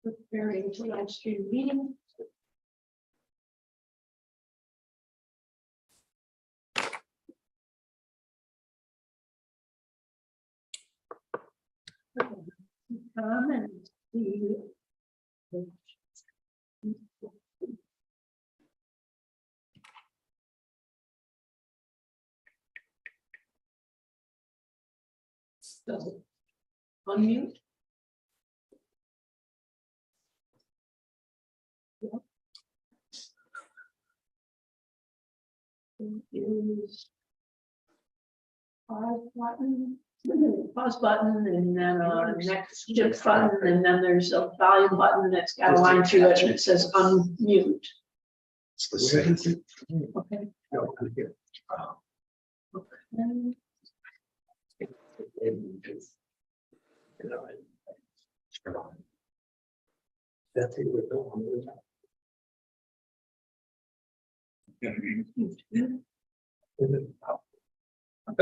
Preparing to live stream meeting. Come and see. So, unmute. Use pause button, and then next shift button, and then there's a volume button that's got a line through it, and it says unmute. It's the same. Okay. No, I'm here. Okay. That's it, we're going. I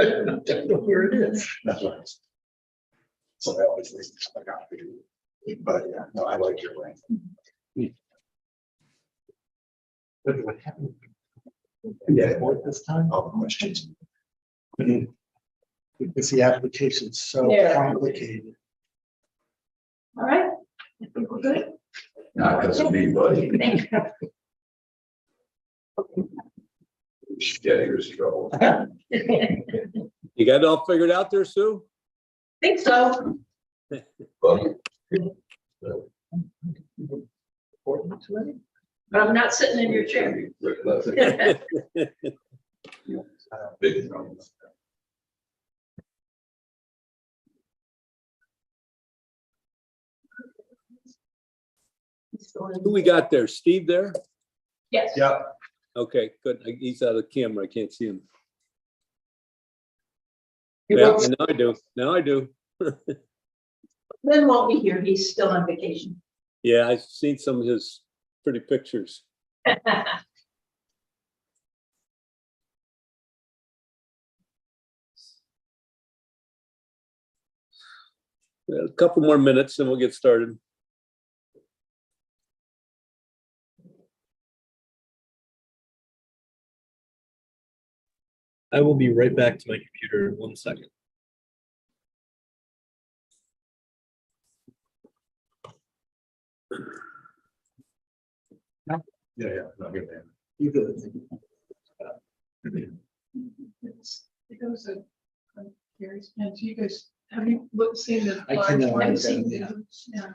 don't know where it is. That's right. So I always leave this like out. But yeah, no, I like your way. What happened? Yeah, what this time? All the questions. Because the application's so Yeah. complicated. All right. I think we're good. Not because of me, buddy. Thank Yeah, years ago. you. You got it all figured out there, Sue? Think so. Buddy. Important today? But I'm not sitting in your chair. Big problems. Who we got there? Steve there? Yes. Yeah. Okay, good. He's out of the camera. I can't see him. He Yeah, won't- now I do. Now I do. Lynn won't be here. He's still on vacation. Yeah, I've seen some of his pretty pictures. A couple more minutes and we'll get started. I will be right back to my computer in 1 second. Yeah, not good, man. You good. It goes to Gary's pens. You guys, have you seen the? I can, large ones? I've seen them, Yeah.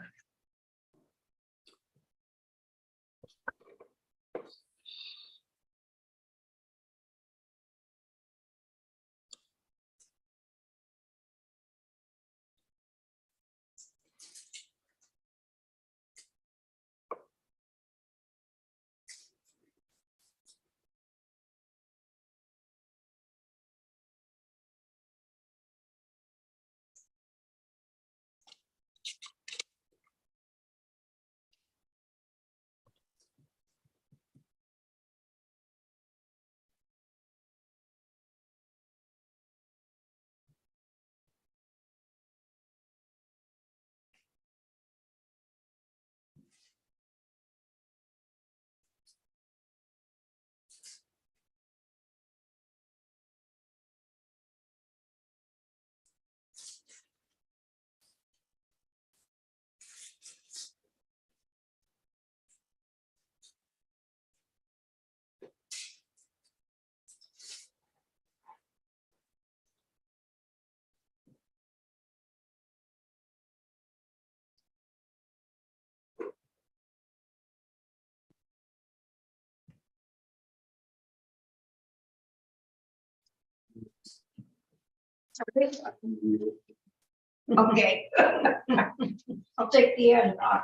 Okay. I'll take the end off.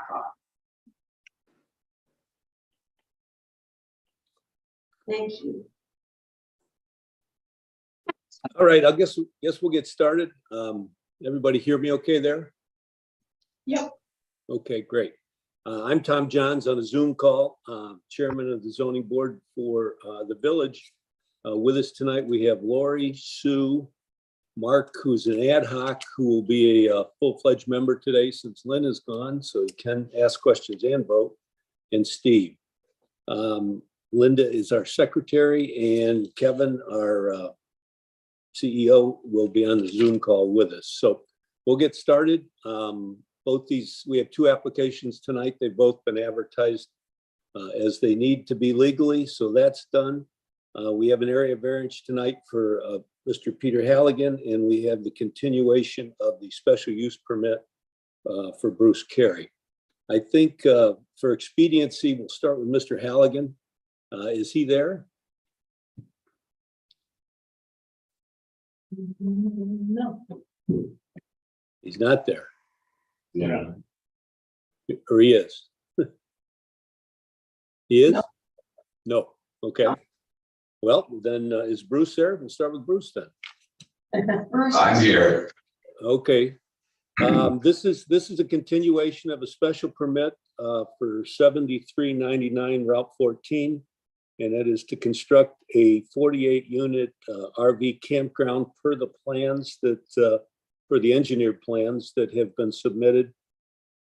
Thank you. All right, I guess we'll get started. Everybody hear me okay there? Yep. Okay, great. I'm Tom Johns on a Zoom call, Chairman of the Zoning Board for the Village. With us tonight, we have Lori, Sue, Mark, who's an ad hoc, who will be a full-fledged member today since Lynn is gone, so he can ask questions and vote, and Steve. Linda is our secretary, and Kevin, our CEO, will be on the Zoom call with us. So we'll get started. Both these, we have 2 applications tonight. They've both been advertised as they need to be legally, so that's done. We have an area variance tonight for Mr. Peter Halligan, and we have the continuation of the special use permit for Bruce Carey. I think for expediency, we'll start with Mr. Halligan. Is he there? No. He's not there, Yeah. or he is? He is? No. No, okay. Well, then is Bruce there? We'll start with Bruce then. I'm here. Okay. This is a continuation of a special permit for 7399 Route 14. And that is to construct a 48-unit RV campground per the plans that, for the engineered plans that have been submitted.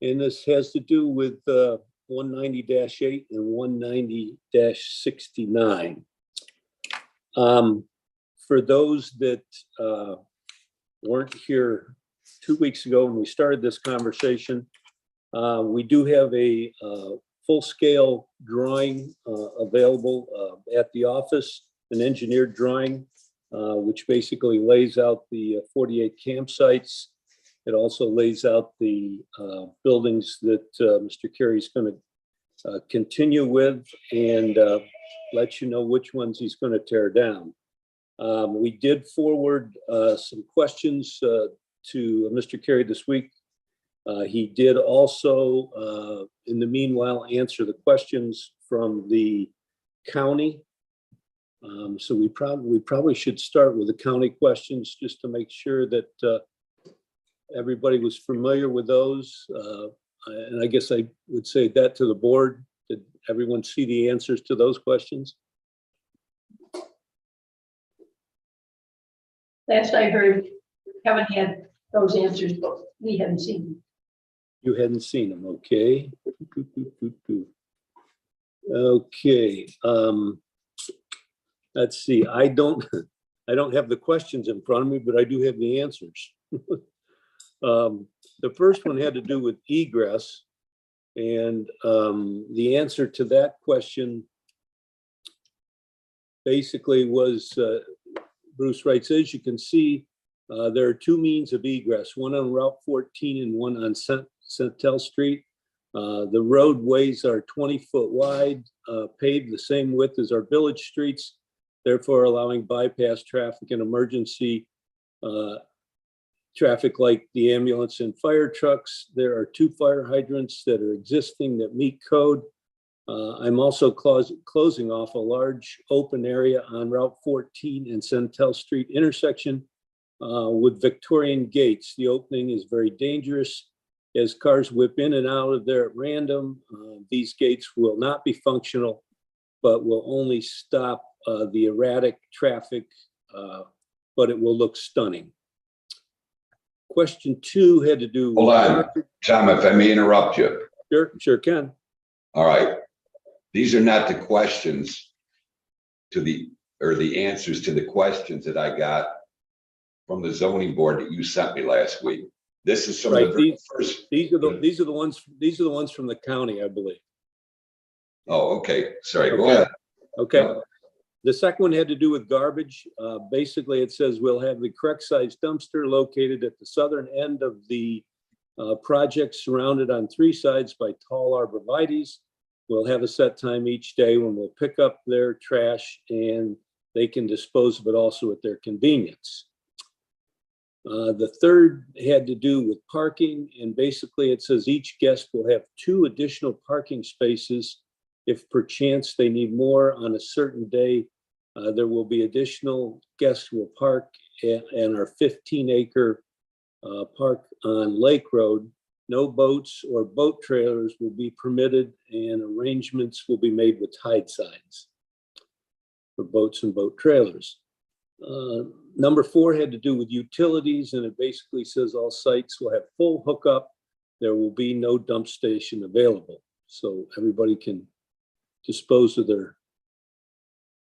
And this has to do with 190-8 and 190-69. For those that weren't here 2 weeks ago when we started this conversation, we do have a full-scale drawing available at the office, an engineered drawing, which basically lays out the 48 campsites. It also lays out the buildings that Mr. Carey's going to continue with, and let you know which ones he's going to tear down. We did forward some questions to Mr. Carey this week. He did also, in the meanwhile, answer the questions from the county. So we probably should start with the county questions just to make sure that everybody was familiar with those. And I guess I would say that to the board. Did everyone see the answers to those questions? Last I heard, Kevin had those answers, but we hadn't seen them. You hadn't seen them, okay? Okay, let's see. I don't have the questions in front of me, but I do have the answers. The first one had to do with egress, and the answer to that question basically was, Bruce writes, as you can see, there are 2 means of egress, one on Route 14 and one on Centel Street. The roadways are 20-foot wide, paved the same width as our village streets, therefore allowing bypass traffic and emergency traffic like the ambulance and fire trucks. There are 2 fire hydrants that are existing that meet code. I'm also closing off a large open area on Route 14 and Centel Street intersection with Victorian gates. The opening is very dangerous as cars whip in and out of there at random. These gates will not be functional, but will only stop the erratic traffic, but it will look stunning. Question 2 had to do. Hold on, Tom, if I may interrupt you. Sure can. All right. These are not the questions to or the answers to the questions that I got from the zoning board that you sent me last week. This is some of the very first. These are the ones from the county, I believe. Oh, okay. Sorry, go ahead. Okay. Yeah. The second one had to do with garbage. Basically, it says we'll have the correct size dumpster located at the southern end of the project, surrounded on 3 sides by tall arborvitaes. We'll have a set time each day when we'll pick up their trash, and they can dispose of it also at their convenience. The third had to do with parking, and basically it says each guest will have 2 additional parking spaces. If perchance they need more on a certain day, there will be additional guests who will park and our 15-acre park on Lake Road. No boats or boat trailers will be permitted, and arrangements will be made with tide signs for boats and boat trailers. Number 4 had to do with utilities, and it basically says all sites will have full hookup. There will be no dump station available. So everybody can dispose of their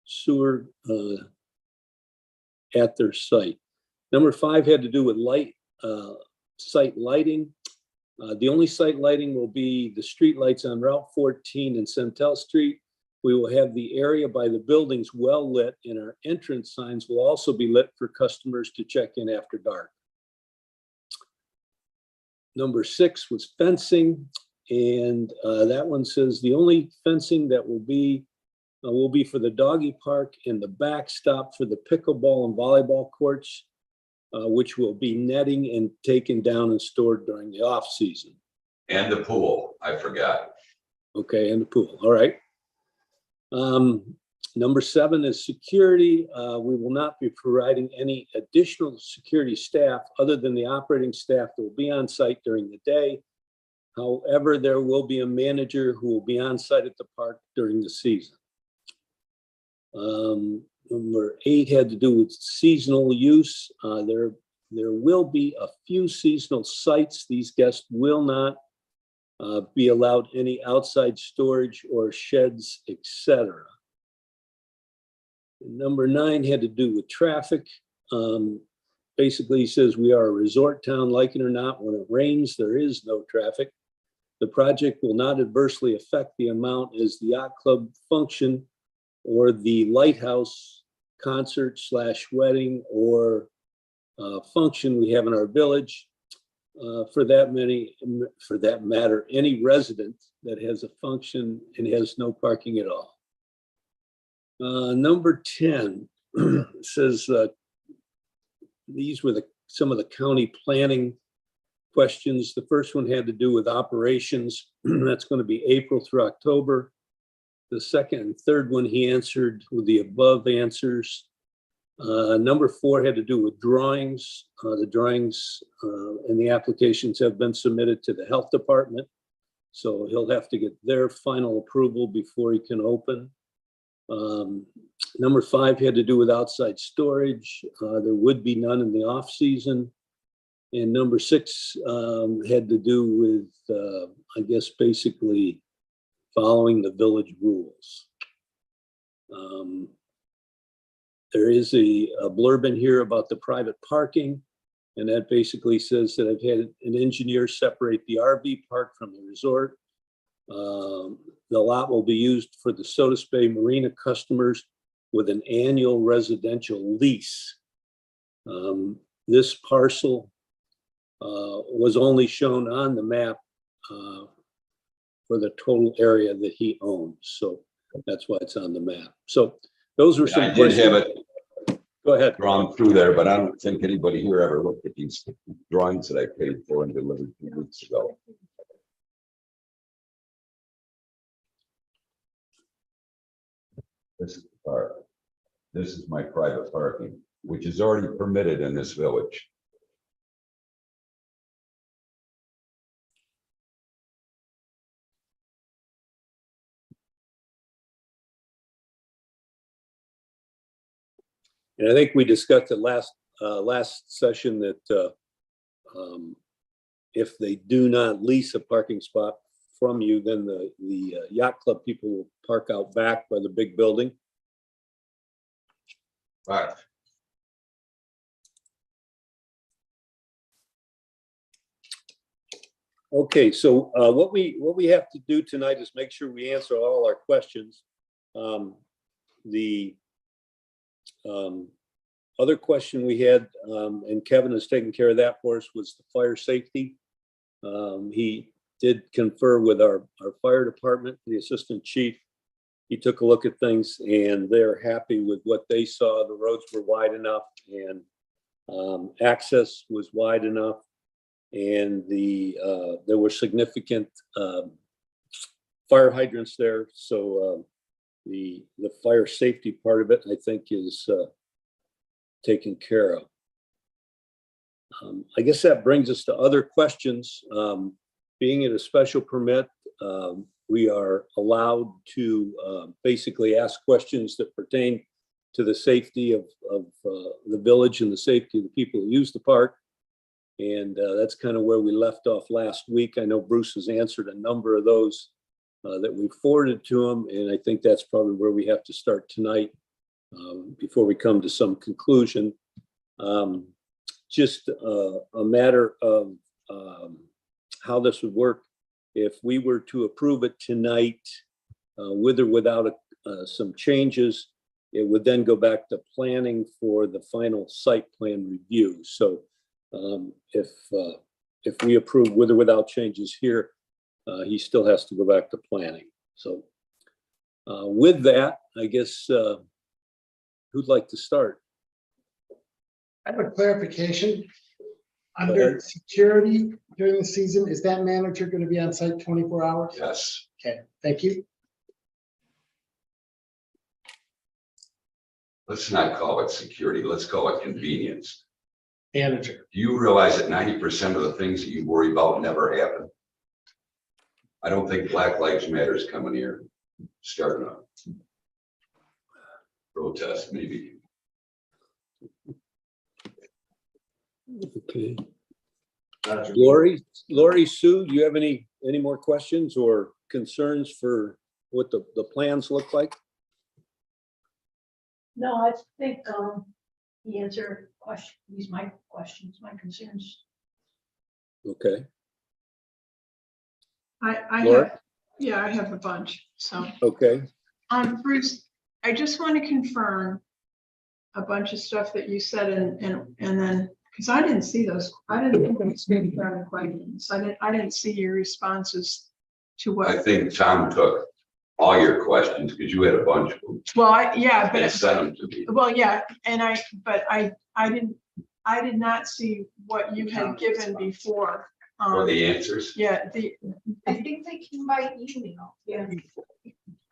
sewer at their site. Number 5 had to do with site lighting. The only site lighting will be the street lights on Route 14 and Centel Street. We will have the area by the buildings well lit, and our entrance signs will also be lit for customers to check in after dark. Number 6 was fencing, and that one says the only fencing that will be for the doggy park and the backstop for the pickleball and volleyball courts, which will be netting and taken down and stored during the off season. And the pool, I forgot. Okay, and the pool, all right. Number 7 is security. We will not be providing any additional security staff other than the operating staff that will be on site during the day. However, there will be a manager who will be on site at the park during the season. Number 8 had to do with seasonal use. There will be a few seasonal sites. These guests will not be allowed any outside storage or sheds, etc. Number 9 had to do with traffic. Basically, he says we are a resort town, like it or not. When it rains, there is no traffic. The project will not adversely affect the amount as the yacht club function or the lighthouse concert / wedding or function we have in our village. For that matter, any resident that has a function and has no parking at all. Number 10 says these were some of the county planning questions. The first one had to do with operations. That's going to be April through October. The second and third one he answered with the above answers. Number 4 had to do with drawings. The drawings and the applications have been submitted to the health department. So he'll have to get their final approval before he can open. Number 5 had to do with outside storage. There would be none in the off season. And number 6 had to do with, I guess, basically following the village rules. There is a blurb in here about the private parking, and that basically says that I've had an engineer separate the RV park from the resort. The lot will be used for the Sodas Bay Marina customers with an annual residential lease. This parcel was only shown on the map for the total area that he owns. So that's why it's on the map. So those were some I did questions. have it Go ahead. drawn through there, but I don't think anybody here ever looked at these drawings that I paid for and delivered 2 weeks ago. This is the park. This is my private parking, which is already permitted in this village. And I think we discussed it last session that if they do not lease a parking spot from you, then the yacht club people will park out back by the big building. Right. Okay, so what we have to do tonight is make sure we answer all our questions. The other question we had, and Kevin has taken care of that for us, was the fire safety. He did confer with our fire department, the assistant chief. He took a look at things and they're happy with what they saw. The roads were wide enough and access was wide enough. And there were significant fire hydrants there. So the fire safety part of it, I think, is taken care of. I guess that brings us to other questions. Being it a special permit, we are allowed to basically ask questions that pertain to the safety of the village and the safety of the people who use the park. And that's kind of where we left off last week. I know Bruce has answered a number of those that we forwarded to him, and I think that's probably where we have to start tonight before we come to some conclusion. Just a matter of how this would work. If we were to approve it tonight, with or without some changes, it would then go back to planning for the final site plan review. So if we approve with or without changes here, he still has to go back to planning. So with that, I guess, who'd like to start? I have a clarification. Go Under ahead. security during the season, is that manager going to be on site 24 hours? Yes. Okay, thank you. Let's not call it security. Let's call it convenience. Manager. Do you realize that 90% of the things that you worry about never happen? I don't think Black Lives Matter is coming here, starting a protest, maybe. Okay. Lori, Sue, do you have any more questions or concerns for what the plans look like? No, I think he answered my questions, my concerns. Okay, I Laura? have, yeah, I have a bunch, so. okay, Bruce, I just want to confirm a bunch of stuff that you said and then, because I didn't see those, I didn't think those were questions. I didn't see your responses to I what, think Tom took all your questions because you had a bunch of them well, yeah, and but, sent them to me. well, yeah, and I did not see what you had given before. Or the answers. Yeah, I think they came by email. Yeah.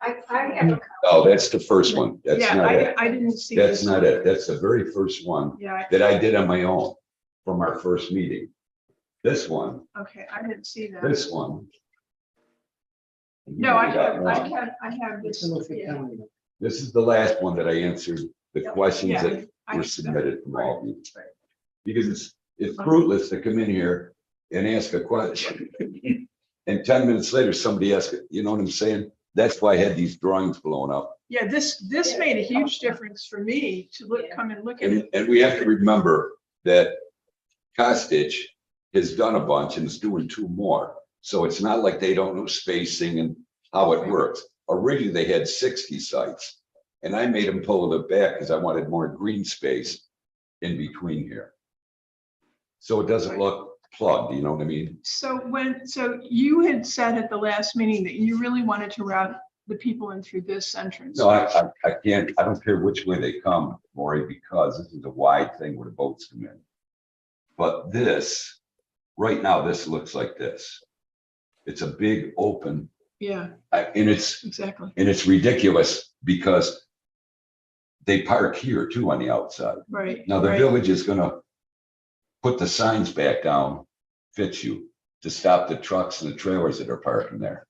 I have a Oh, that's the first one. That's yeah, not it. I didn't see. That's this. not it. That's the very first one Yeah, that I did on my own from our first meeting. This one, okay, I didn't see that. this one. No, I got have, one. I have this, yeah. This is the last one that I answered the questions Yeah, that I were have that. submitted from all of you. Right. Because it's fruitless to come in here and ask a question. And 10 minutes later, somebody asks, you know what I'm saying? That's why I had these drawings blown up. Yeah, this made a huge difference for me to come and look at it. And we have to remember that Costitch has done a bunch and is doing 2 more. So it's not like they don't know spacing and how it works. Originally, they had 60 sites. And I made them pull it back because I wanted more green space in between here. So it doesn't look plugged, you know what I mean? So you had said at the last meeting that you really wanted to route the people in through this entrance. No, I can't, I don't care which way they come, Maury, because this is a wide thing where the boats come in. But this, right now, this looks like this. It's a big open, Yeah, and exactly. it's ridiculous because they park here too on the outside. Right. Now, the right. village is gonna put the signs back down, fits you, to stop the trucks and the trailers that are parking there.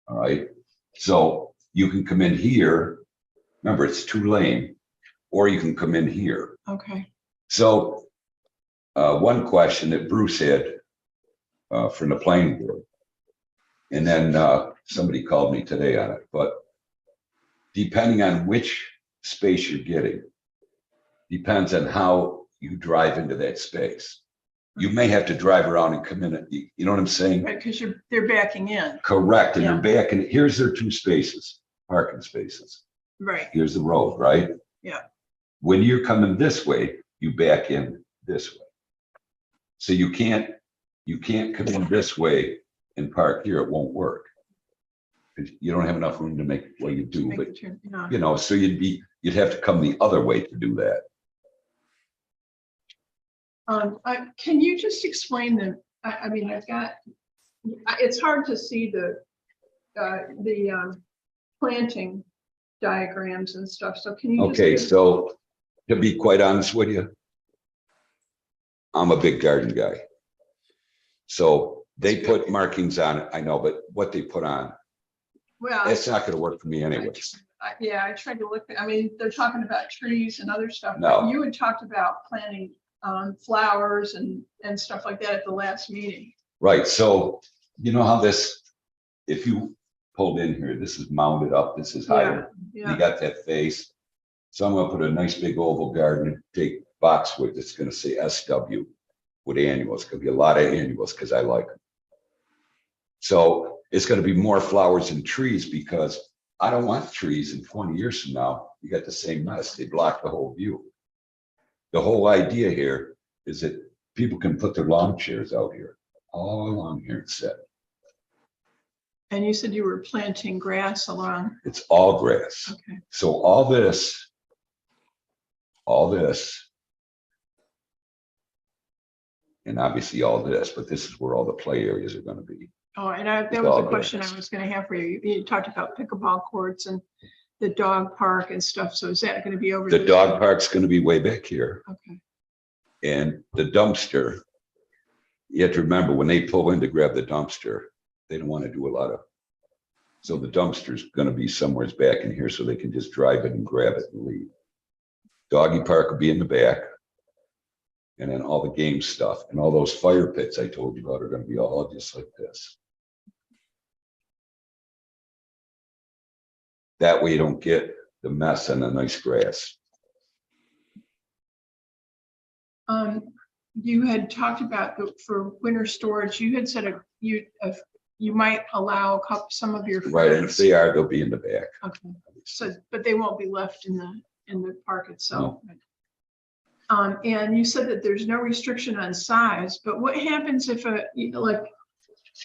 All right, so you can come in here, remember, it's 2-lane, or you can come in here. Okay. So one question that Bruce had from the planning board, and then somebody called me today on it, but depending on which space you're getting, depends on how you drive into that space. You may have to drive around and come in, you know what I'm saying? Right, because they're backing in. Correct, and Yeah. you're back, and here's their 2 spaces, parking spaces. Right. Here's the road, right? Yeah. When you're coming this way, you back in this way. So you can't come in this way and park here, it won't work. 'Cause you don't have enough room to make, well, you do, Make but the turn, yeah. you know, so you'd have to come the other way to do that. Can you just explain I mean, it's hard to see the planting diagrams and stuff, so can you? Okay, just so to be quite honest with you, I'm a big garden guy. So they put markings on it, I know, but what they put on, Well, that's not gonna work for me anyway. Yeah, I tried to look, I mean, they're talking about trees and other stuff. No. But you had talked about planting flowers and stuff like that at the last meeting. Right, so you know how this, if you pulled in here, this is mounted up, this is higher. You Yeah, got that face. So I'm gonna put a nice big oval garden and take boxwood that's gonna say SW with annuals. Could be a lot of annuals because I like them. So it's gonna be more flowers and trees because I don't want trees in 20 years from now. You got the same mess. They block the whole view. The whole idea here is that people can put their lawn chairs out here, all along here and sit. and you said you were planting grass along, It's all grass. okay. So all this, and obviously all this, but this is where all the play areas are gonna be. Oh, and that It's was all a question I grass. was gonna have for you. You talked about pickleball courts and the dog park and stuff. So is that gonna be over? The this dog way? park's gonna be way back here, Okay, and the dumpster. You have to remember, when they pull in to grab the dumpster, they don't wanna do a lot of. So the dumpster's gonna be somewhere back in here, so they can just drive it and grab it and leave. Doggy park will be in the back. And then all the game stuff and all those fire pits I told you about are gonna be all just like this. That way you don't get the mess and the nice grass. you had talked about for winter storage, you had said you might allow some of your. Right, and if friends- they are, they'll be in the back. Okay, so, but they won't be left in the park itself. And you said that there's no restriction on size, but what happens if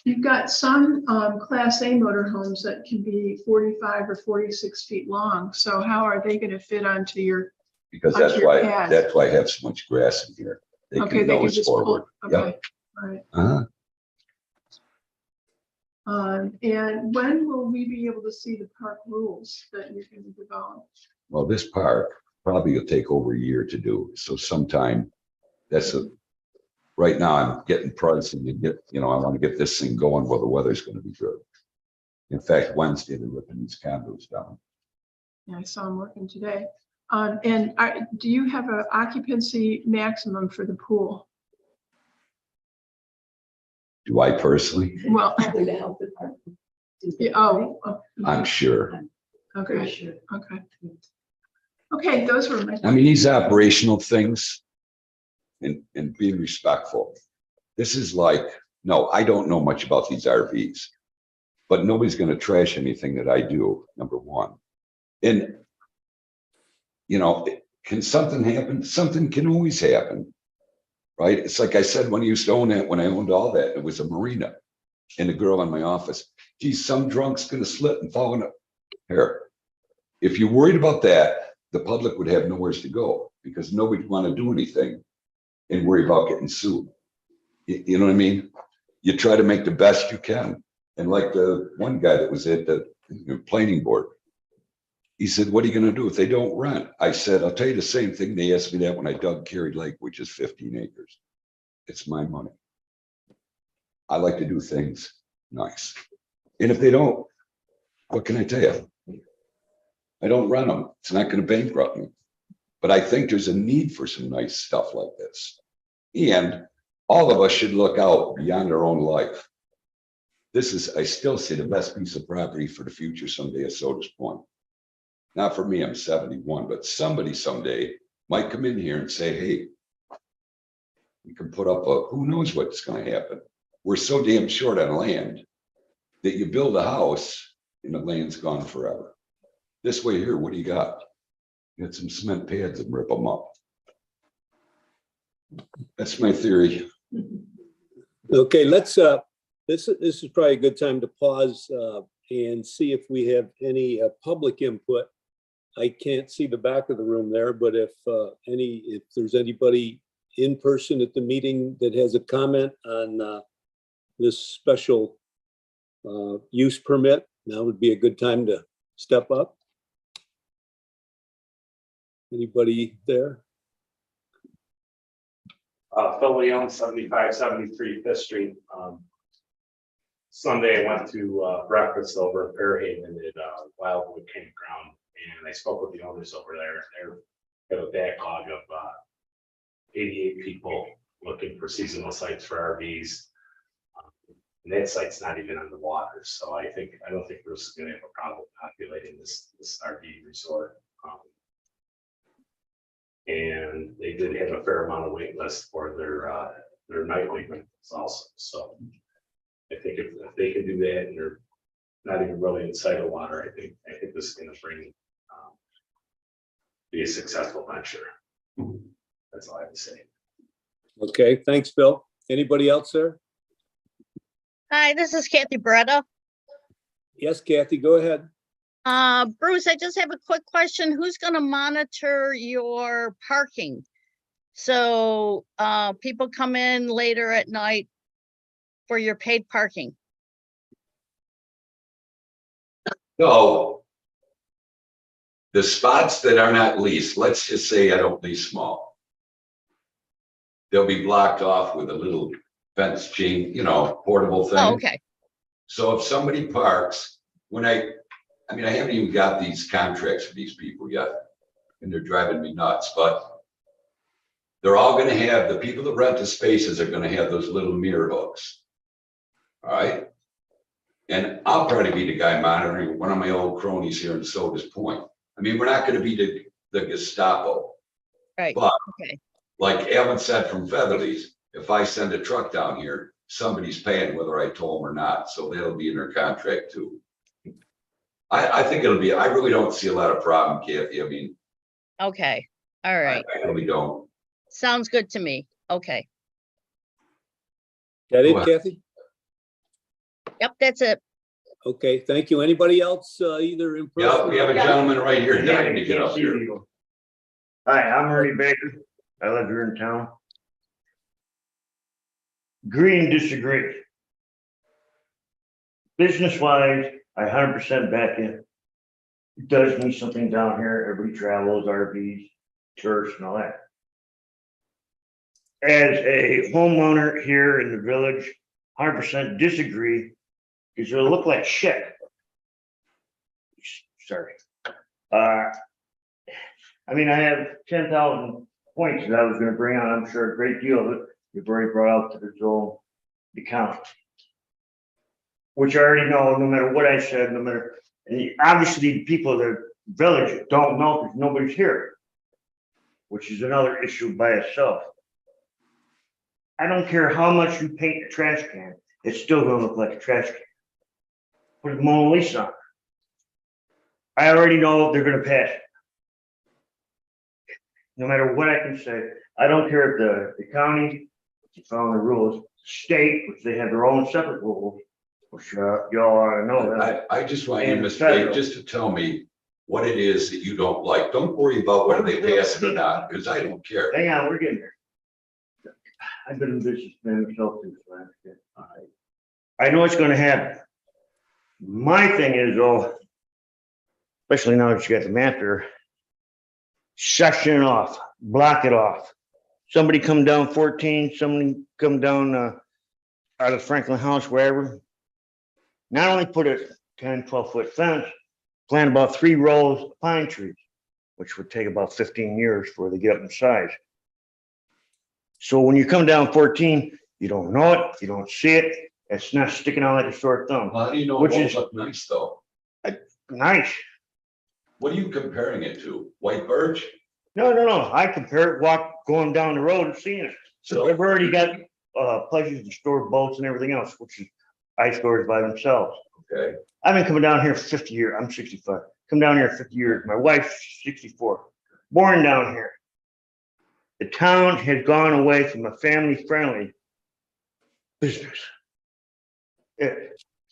you've got some Class A motorhomes that can be 45 or 46 feet long. So how are they gonna fit onto your, Because Onto that's your why, pad. that's why I have so much grass in here. They okay, can they can nose just pull, forward. okay, all right. Uh-huh. And when will we be able to see the park rules that you're gonna develop? Well, this park probably will take over a year to do. So sometime, right now I'm getting pricing to get, I want to get this thing going while the weather's going to be good. In fact, Wednesday, they're ripping these condos down. Yeah, I saw them working today. Do you have an occupancy maximum for the pool? Do I personally? Well, Probably the health department. oh, I'm sure. okay, Sure. okay. Okay, those were my. I mean, these operational things and being respectful. This is like, no, I don't know much about these RVs, but nobody's going to trash anything that I do, number one. And, can something happen? Something can always happen, right? It's like I said, when I used to own it, when I owned all that, it was a marina. And the girl in my office, geez, some drunk's going to slip and fall in a here. If you're worried about that, the public would have nowhere to go because nobody would want to do anything and worry about getting sued. You know what I mean? You try to make the best you can. And like the one guy that was at the planning board, he said, what are you going to do if they don't rent? I said, I'll tell you the same thing. They asked me that when I dug Carey Lake, which is 15 acres. It's my money. I like to do things nice. And if they don't, what can I tell you? I don't run them. It's not going to bankrupt me. But I think there's a need for some nice stuff like this. And all of us should look out beyond our own life. This is, I still say, the best piece of property for the future someday at Sodas Point. Not for me, I'm 71, but somebody someday might come in here and say, hey, we can put up who knows what's going to happen. We're so damn short on land that you build a house and the land's gone forever. This way here, what do you got? You got some cement pads and rip them up. That's my theory. Okay, let's, this is probably a good time to pause and see if we have any public input. I can't see the back of the room there, but if there's anybody in person at the meeting that has a comment on this special use permit, now would be a good time to step up. Anybody there? Phil Leon, 7573 Fifth Street. Sunday I went to breakfast over at Fairhaven at Wildwood Campground. and I spoke with the owners over there. They're got a backlog of 88 people looking for seasonal sites for RVs. And that site's not even on the water, so I don't think we're gonna have a problem populating this RV resort. And they did have a fair amount of wait list for their nightly rentals also, so. I think if they can do that and they're not even really inside of water, I think this is gonna be a successful venture. That's all I have to say. Okay, thanks, Bill. Anybody else there? Hi, this is Kathy Beretta. Yes, Kathy, go ahead. Bruce, I just have a quick question. Who's gonna monitor your parking? So, people come in later at night for your paid parking. So the spots that are not leased, let's just say I don't lease small. They'll be blocked off with a little fence chain, portable thing. Oh, okay. So if somebody parks, I haven't even got these contracts for these people yet, and they're driving me nuts, but they're all gonna have, the people that rent the spaces are gonna have those little mirror hooks. All right? And I'll probably be the guy monitoring one of my old cronies here in Sodas Point. We're not gonna be the Gestapo. Right, But okay. like Alan said from Featherly's, if I send a truck down here, somebody's paying whether I told them or not, so that'll be in their contract too. I think I really don't see a lot of problem, Kathy. Okay, all right. I really don't. Sounds good to me. Okay. That it, Go ahead. Kathy? Yep, that's it. Okay, thank you. Anybody else, either in person? Yeah, we have a gentleman right here dying to get up here. Hi, I'm Ernie Baker. I live here in town. Agree and disagree. Business wise, I 100% back in. It does need something down here. Everybody travels, RVs, tourists and all that. As a homeowner here in the village, 100% disagree because it'll look like shit. Sorry. I have 10,000 points that I was going to bring on. I'm sure a great deal of it you've already brought out to the zone account, which I already know. No matter what I said, no matter, and obviously the people of the village don't know because nobody's here, which is another issue by itself. I don't care how much you paint a trash can, it's still going to look like a trash can. Put a Mona Lisa on it. I already know they're going to pass it. No matter what I can say, I don't care if the county is following the rules, state, which they have their own separate rules, which y'all ought to know that. I just want you, And Mr. federal. Dave, just to tell me what it is that you don't like. Don't worry about whether they pass it or not, because I don't care. Hang on, we're getting there. I've been in business myself too, so I understand. All right. I know it's gonna happen. My thing is, though, especially now that you got the map here, section it off, block it off. Somebody come down 14, somebody come down out of Franklin House, wherever. Not only put a 10, 12-foot fence, plant about 3 rows of pine trees, which would take about 15 years before they get up in size. So when you come down 14, you don't know it, you don't see it, it's not sticking out like a sore thumb. How do you know Which it is- won't look nice though? Nice. What are you comparing it to? White birch? No. I compare it, going down the road and seeing it. So they've already got places to store boats and everything else, which is ice storage by themselves. Okay, I've been coming down here for 50 years. I'm 65. Come down here 50 years. My wife's 64. Born down here. The town has gone away from a family-friendly business.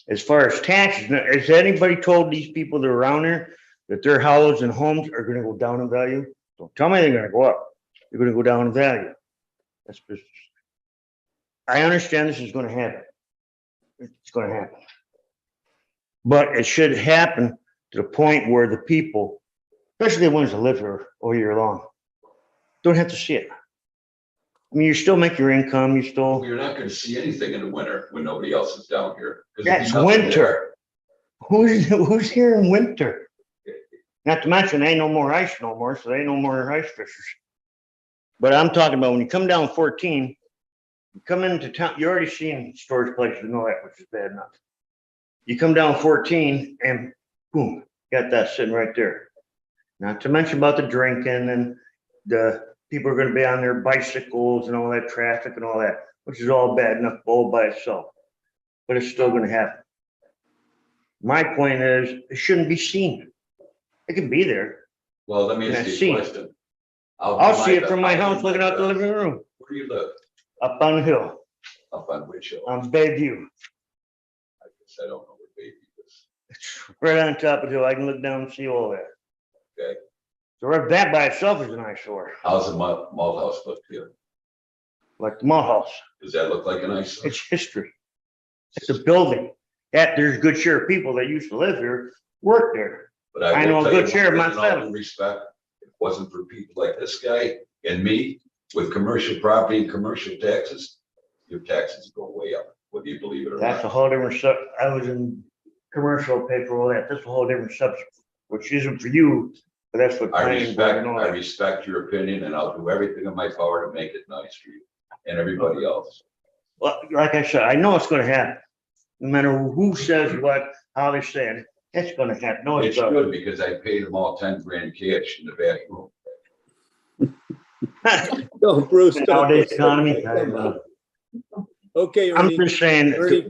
As far as taxes, has anybody told these people that are around here that their houses and homes are going to go down in value? Don't tell me they're going to go up. They're going to go down in value. That's business. I understand this is going to happen. It's going to happen. But it should happen to the point where the people, especially the ones that live here all year long, don't have to see it. You still make your income, you still. well, you're not gonna see anything in the winter when nobody else is down here. 'cause there'll be That's nothing there. winter. Who's here in winter? Not to mention, ain't no more ice no more, so there ain't no more ice fishers. But I'm talking about when you come down 14, you come into town, you're already seeing storage places and all that, which is bad enough. You come down 14 and boom, got that sitting right there. Not to mention about the drinking and the people are gonna be on their bicycles and all that traffic and all that, which is all bad enough all by itself. But it's still gonna happen. My point is, it shouldn't be seen. It can be there. Well, let me And I ask see you a it. question. I'll see it from my house looking out the living room, Where do you live? up on the hill, Up on which hill? on Bayview. I guess I don't know where baby is. It's right on top of the hill. I can look down and see all that. Okay. So right, that by itself is an eyesore, How's the malt house look here? like the mall house. Does that look like an eyesore? It's history. It's a building. That there's a good share of people that used to live here, work there. But I will know a tell good you share of one my thing, in all due family. respect, if it wasn't for people like this guy and me with commercial property and commercial taxes, your taxes go way up, whether you believe it or That's a not. whole different I was in commercial paper, all that. That's a whole different subject, which isn't for you, but that's what planning board and all I that. respect your opinion and I'll do everything in my power to make it nice for you and everybody else. Well, like I said, I know it's gonna happen. No matter who says what, how they say it, it's gonna happen. No, It it's not. should, because I paid them all 10 grand cash in the back room. No, Bruce. don't- Nowadays economy. Come on. Okay, I'm Ernie, just saying, Ernie,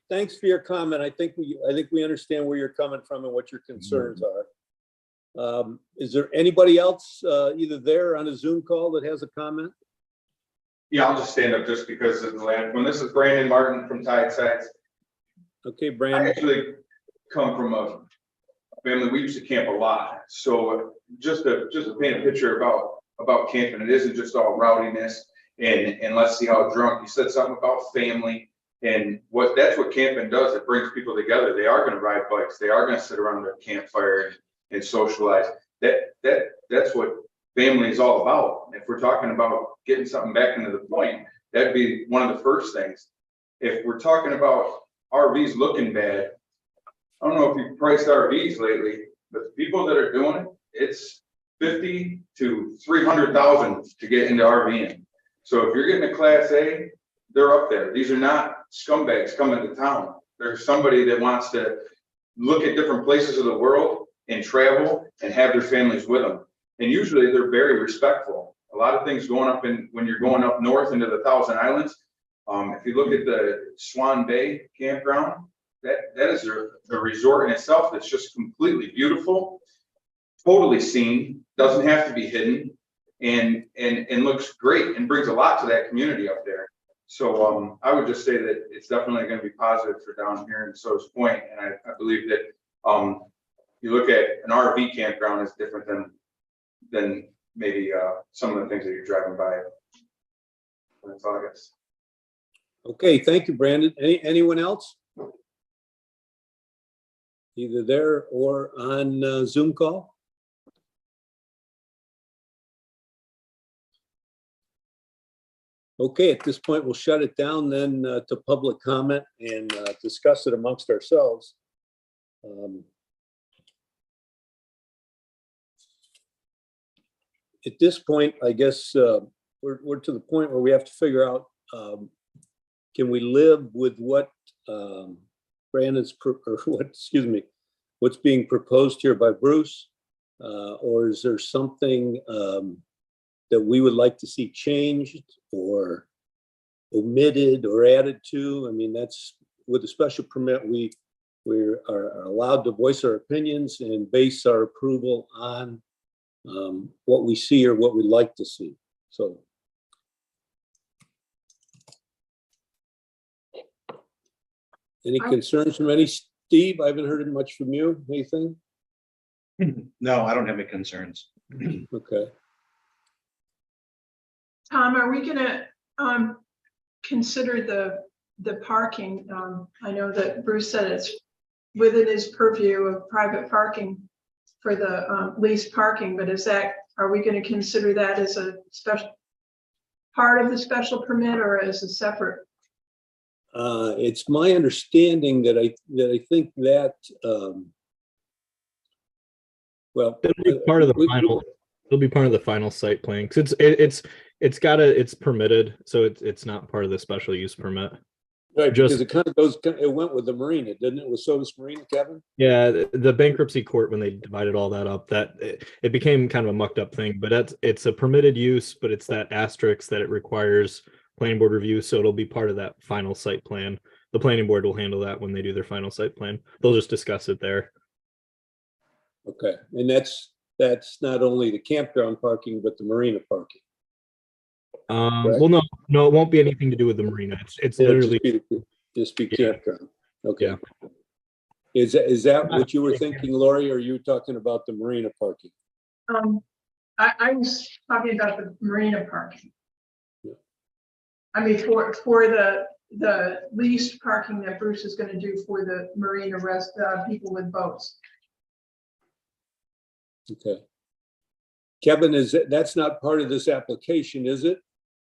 thanks for your comment. I think we understand where you're coming from and what your concerns are. Is there anybody else, either there or on a Zoom call that has a comment? Yeah, I'll just stand up just because of the land. When this is Brandon Martin from Tide Sites. Okay, I Brandon, actually come from a family, we used to camp a lot. So just to paint a picture about camping, it isn't just all rowdiness and let's see how drunk. You said something about family and that's what camping does. It brings people together. They are gonna ride bikes. They are gonna sit around their campfire and socialize. That's what family is all about. If we're talking about getting something back into the point, that'd be one of the first things. If we're talking about RVs looking bad, I don't know if you've priced RVs lately, but the people that are doing it, it's 50 to 300,000 to get into RVing. So if you're getting a Class A, they're up there. These are not scumbags coming to town. There's somebody that wants to look at different places of the world and travel and have their families with them. And usually they're very respectful. A lot of things going up when you're going up north into the Thousand Islands. If you look at the Swan Bay campground, that is a resort in itself that's just completely beautiful, totally seen, doesn't have to be hidden, and looks great and brings a lot to that community up there. So I would just say that it's definitely going to be positive for down here in Sodas Point, and I believe that you look at an RV campground is different than maybe some of the things that you're driving by. That's all I guess. okay, thank you, Brandon. Anyone else? Either there or on Zoom call? Okay, at this point, we'll shut it down then to public comment and discuss it amongst ourselves. At this point, I guess we're to the point where we have to figure out, can we live with what Brandon's, what's being proposed here by Bruce? Or is there something that we would like to see changed or omitted or added to? I mean, that's with a special permit, we are allowed to voice our opinions and base our approval on what we see or what we'd like to see. So. Any concerns from any? Steve, I haven't heard much from you. Anything? No, I don't have any concerns. Okay. Tom, are we gonna consider the parking? I know that Bruce said it's within his purview of private parking for the leased parking, but are we gonna consider that as a special part of the special permit or as a separate? It's my understanding that I think that Well. It'll be part of the we- final, it'll be part of the final site plan, because it's permitted, so it's not part of the special use permit. Right, Just- because it kind of goes, it went with the marina, didn't it, with Sodas Marina, Kevin? Yeah, the bankruptcy court, when they divided all that up, it became kind of a mucked up thing, but it's a permitted use, but it's that asterisk that it requires planning board review, so it'll be part of that final site plan. The planning board will handle that when they do their final site plan. They'll just discuss it there. Okay, and that's not only the campground parking, but the marina parking. Well, no, it won't be anything to do with the marina. It's Yeah, literally, Just be Yeah. campground. Okay. Yeah. Is that what you were thinking, Lori, or are you talking about the marina parking? I was talking about the marina parking. Yeah. I mean, for the leased parking that Bruce is gonna do for the marina people with boats. Okay. Kevin, that's not part of this application, is it?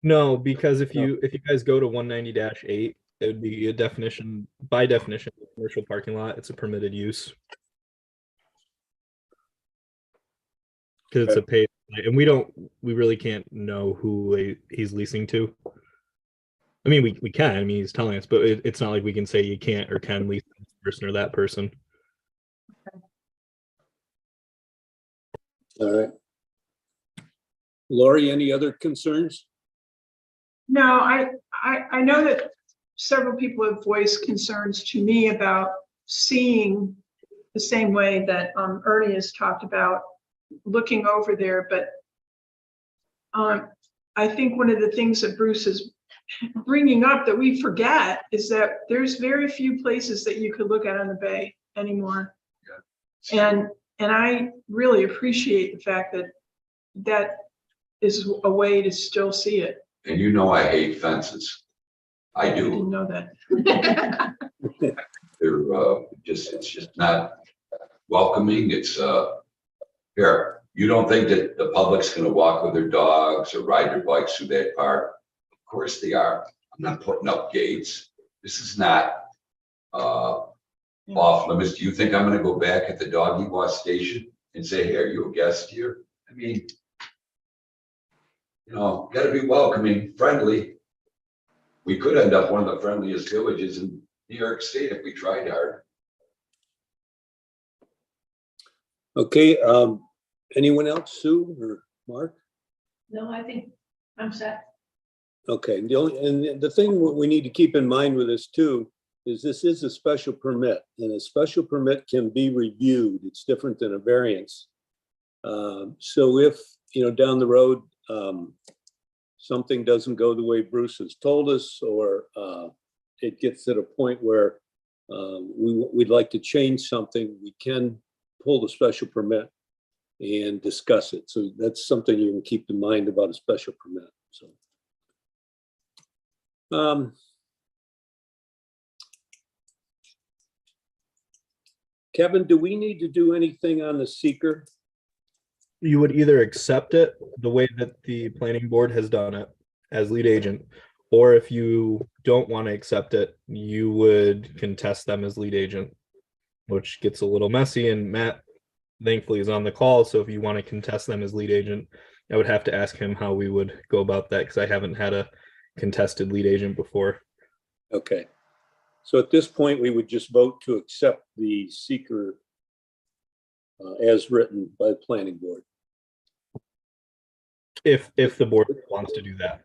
no, because if you guys go to 190-8, it would be a definition, by definition, commercial parking lot. It's a permitted use. Because it's a paid, and we really can't know who he's leasing to. I mean, we can, I mean, he's telling us, but it's not like we can say you can't or can lease this person or that person. All right. Lori, any other concerns? No, I know that several people have voiced concerns to me about seeing the same way that Ernie has talked about looking over there, but I think one of the things that Bruce is bringing up that we forget is that there's very few places that you could look at on the bay anymore. And I really appreciate the fact that that is a way to still see it. And you know I hate fences. I I do. didn't know that. It's just not welcoming. It's, here, you don't think that the public's gonna walk with their dogs or ride their bikes through that park? Of course they are. I'm not putting up gates. This is not, off limits. Do you think I'm gonna go back at the doggy wash station and say, hey, are you a guest here? I mean, gotta be welcoming, friendly. We could end up one of the friendliest villages in New York State if we tried hard. Okay, anyone else, Sue or Mark? No, I think I'm set. Okay, and the thing we need to keep in mind with this too, is this is a special permit, and a special permit can be reviewed. It's different than a variance. So if, down the road, something doesn't go the way Bruce has told us, or it gets to the point where we'd like to change something, we can pull the special permit and discuss it. So that's something you can keep in mind about a special permit, so. Kevin, do we need to do anything on the seeker? You would either accept it the way that the planning board has done it as lead agent, or if you don't want to accept it, you would contest them as lead agent, which gets a little messy, and Matt thankfully is on the call, so if you want to contest them as lead agent, I would have to ask him how we would go about that, because I haven't had a contested lead agent before. Okay. So at this point, we would just vote to accept the seeker as written by the planning board. If the board wants to do that.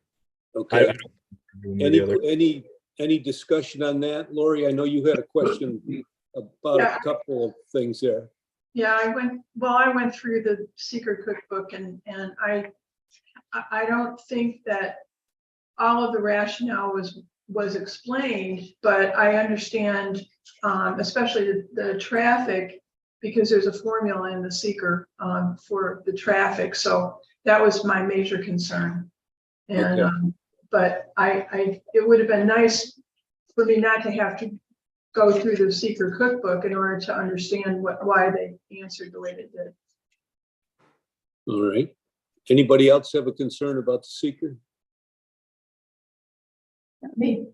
Okay. I don't know the other. Any discussion on that? Lori, I know you had a question about a couple of things there. Yeah, I went through the secret cookbook and I don't think that all of the rationale was explained, but I understand, especially the traffic, because there's a formula in the seeker for the traffic. So that was my major concern. And, Okay. but it would have been nice for me not to have to go through the seeker cookbook in order to understand why they answered the way they did. All right. Anybody else have a concern about the seeker? Me.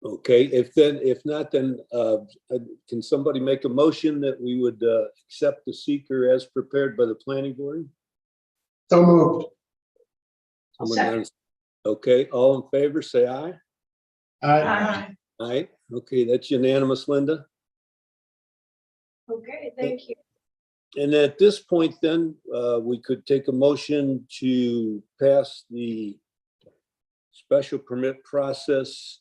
Okay, if not, then can somebody make a motion that we would accept the seeker as prepared by the planning board? So moved. Someone Second. wants- Okay, all in favor, say aye. Aye. Aye, okay, that's unanimous, Linda. Okay, thank you. And at this point, then, we could take a motion to pass the special permit process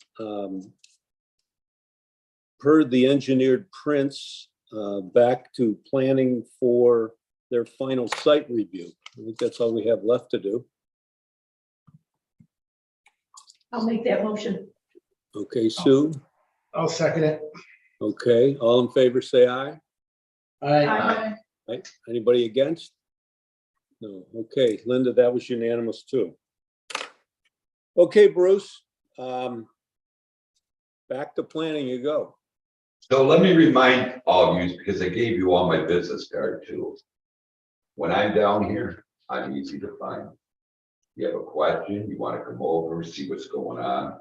per the engineered prints back to planning for their final site review. I think that's all we have left to do. I'll make that motion. Okay, Sue? I'll second it. Okay, all in favor, say aye. Aye. Aye. Anybody against? No, okay, Linda, that was unanimous too. Okay, Bruce, back to planning you go. So let me remind all of you, because I gave you all my business card too. When I'm down here, I'm easy to find. You have a question, you want to come over, see what's going on.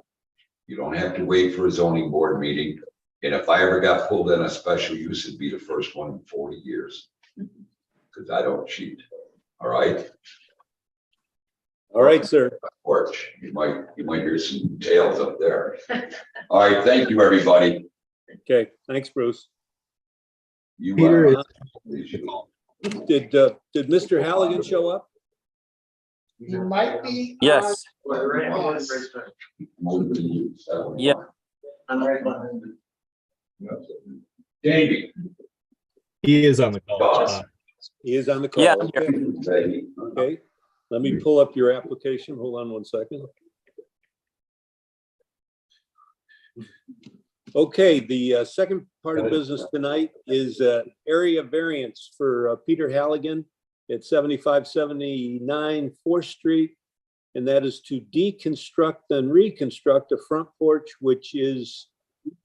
You don't have to wait for a zoning board meeting. And if I ever got pulled in a special use, it'd be the first one in 40 years. Because I don't cheat, all right? All right, sir. Porch, you might hear some tales up there. All right, thank you, everybody. Okay, thanks, Bruce. You, Peter, Did Mr. Halligan show up? He might be. Yes. Yes. Yeah. I'm right behind you. Jamie. He is on the call. He is on the call. Yeah. Okay. Okay, let me pull up your application. Hold on one second. Okay, the second part of business tonight is area variance for Peter Halligan at 7579 4th Street. And that is to deconstruct and reconstruct a front porch, which is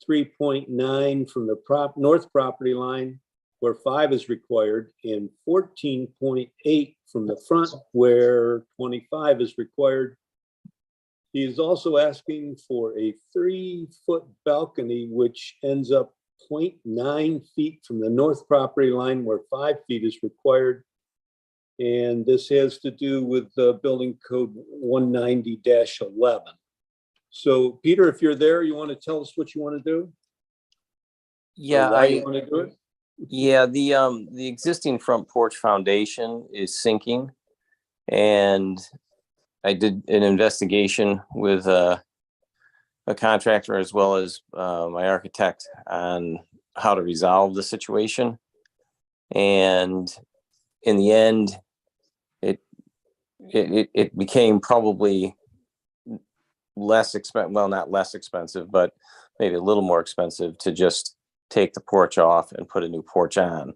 3.9 from the north property line, where 5 is required, and 14.8 from the front, where 25 is required. He is also asking for a 3-foot balcony, which ends up 0.9 feet from the north property line, where 5 feet is required. And this has to do with building code 190-11. So Peter, if you're there, you want to tell us what you want to do? Yeah, Or why you want to do it? yeah, the existing front porch foundation is sinking. And I did an investigation with a contractor as well as my architect on how to resolve the situation. And in the end, it became probably less expensive, well, not less expensive, but maybe a little more expensive to just take the porch off and put a new porch on.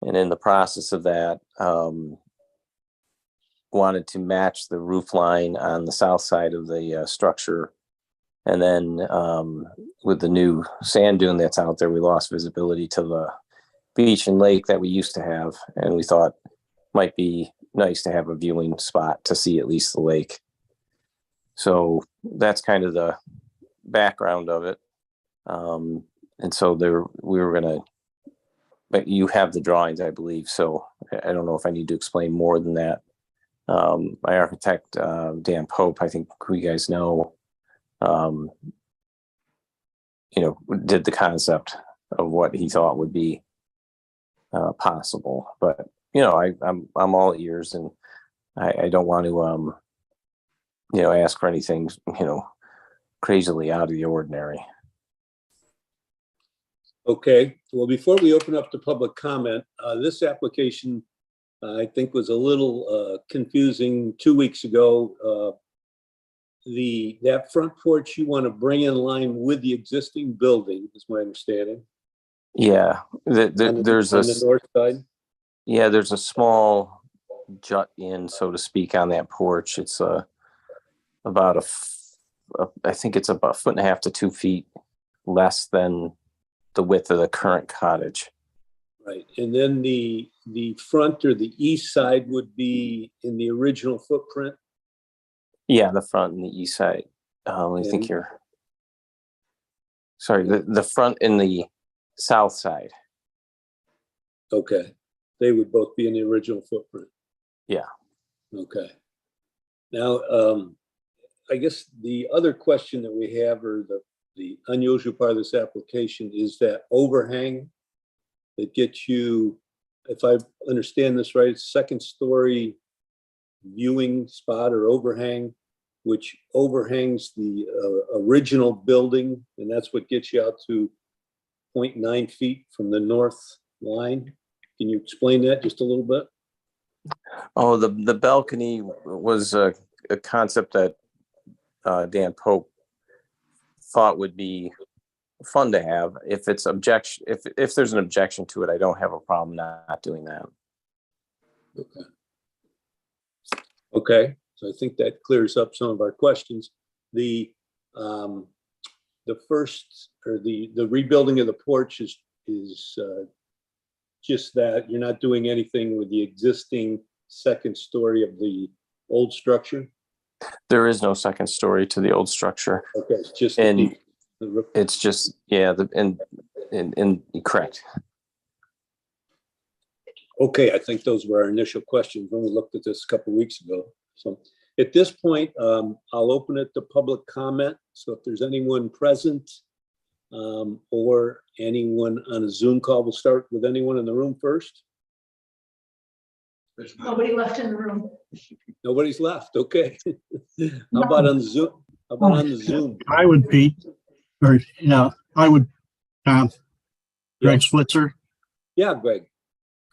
And in the process of that, wanted to match the roof line on the south side of the structure. And then with the new sand dune that's out there, we lost visibility to the beach and lake that we used to have. And we thought might be nice to have a viewing spot to see at least the lake. So that's kind of the background of it. And so we were gonna, but you have the drawings, I believe. So I don't know if I need to explain more than that. My architect, Dan Pope, I think who you guys know, did the concept of what he thought would be possible. But I'm all ears, and I don't want to ask for anything crazily out of the ordinary. Okay, well, before we open up to public comment, this application, I think, was a little confusing 2 weeks ago. That front porch you want to bring in line with the existing building, is my understanding. Yeah, there's on the north side. Yeah, there's a small jut in, so to speak, on that porch. It's about I think it's about 1.5 to 2 feet less than the width of the current cottage. Right, and then the front or the east side would be in the original footprint. Yeah, the front and the east side. I think you're. Sorry, the front and the south side. Okay, they would both be in the original footprint. Yeah. Okay. Now, I guess the other question that we have, or the unusual part of this application, is that overhang that gets you, if I understand this right, second story viewing spot or overhang, which overhangs the original building, and that's what gets you out to 0.9 feet from the north line. Can you explain that just a little bit? Oh, the balcony was a concept that Dan Pope thought would be fun to have. If there's an objection to it, I don't have a problem not doing that. Okay. Okay, so I think that clears up some of our questions. The first, or the rebuilding of the porch is just that you're not doing anything with the existing second story of the old structure? There is no second story to the old structure. Okay, it's just. And it's just, yeah, and correct. Okay, I think those were our initial questions when we looked at this a couple of weeks ago. So at this point, I'll open it to public comment. So if there's anyone present or anyone on a Zoom call, we'll start with anyone in the room first. Nobody left in the room. Nobody's left, okay. How about on Zoom? How about on the Zoom? I would, Pete, or, yeah, I would, Greg Switzer. Yeah, Greg.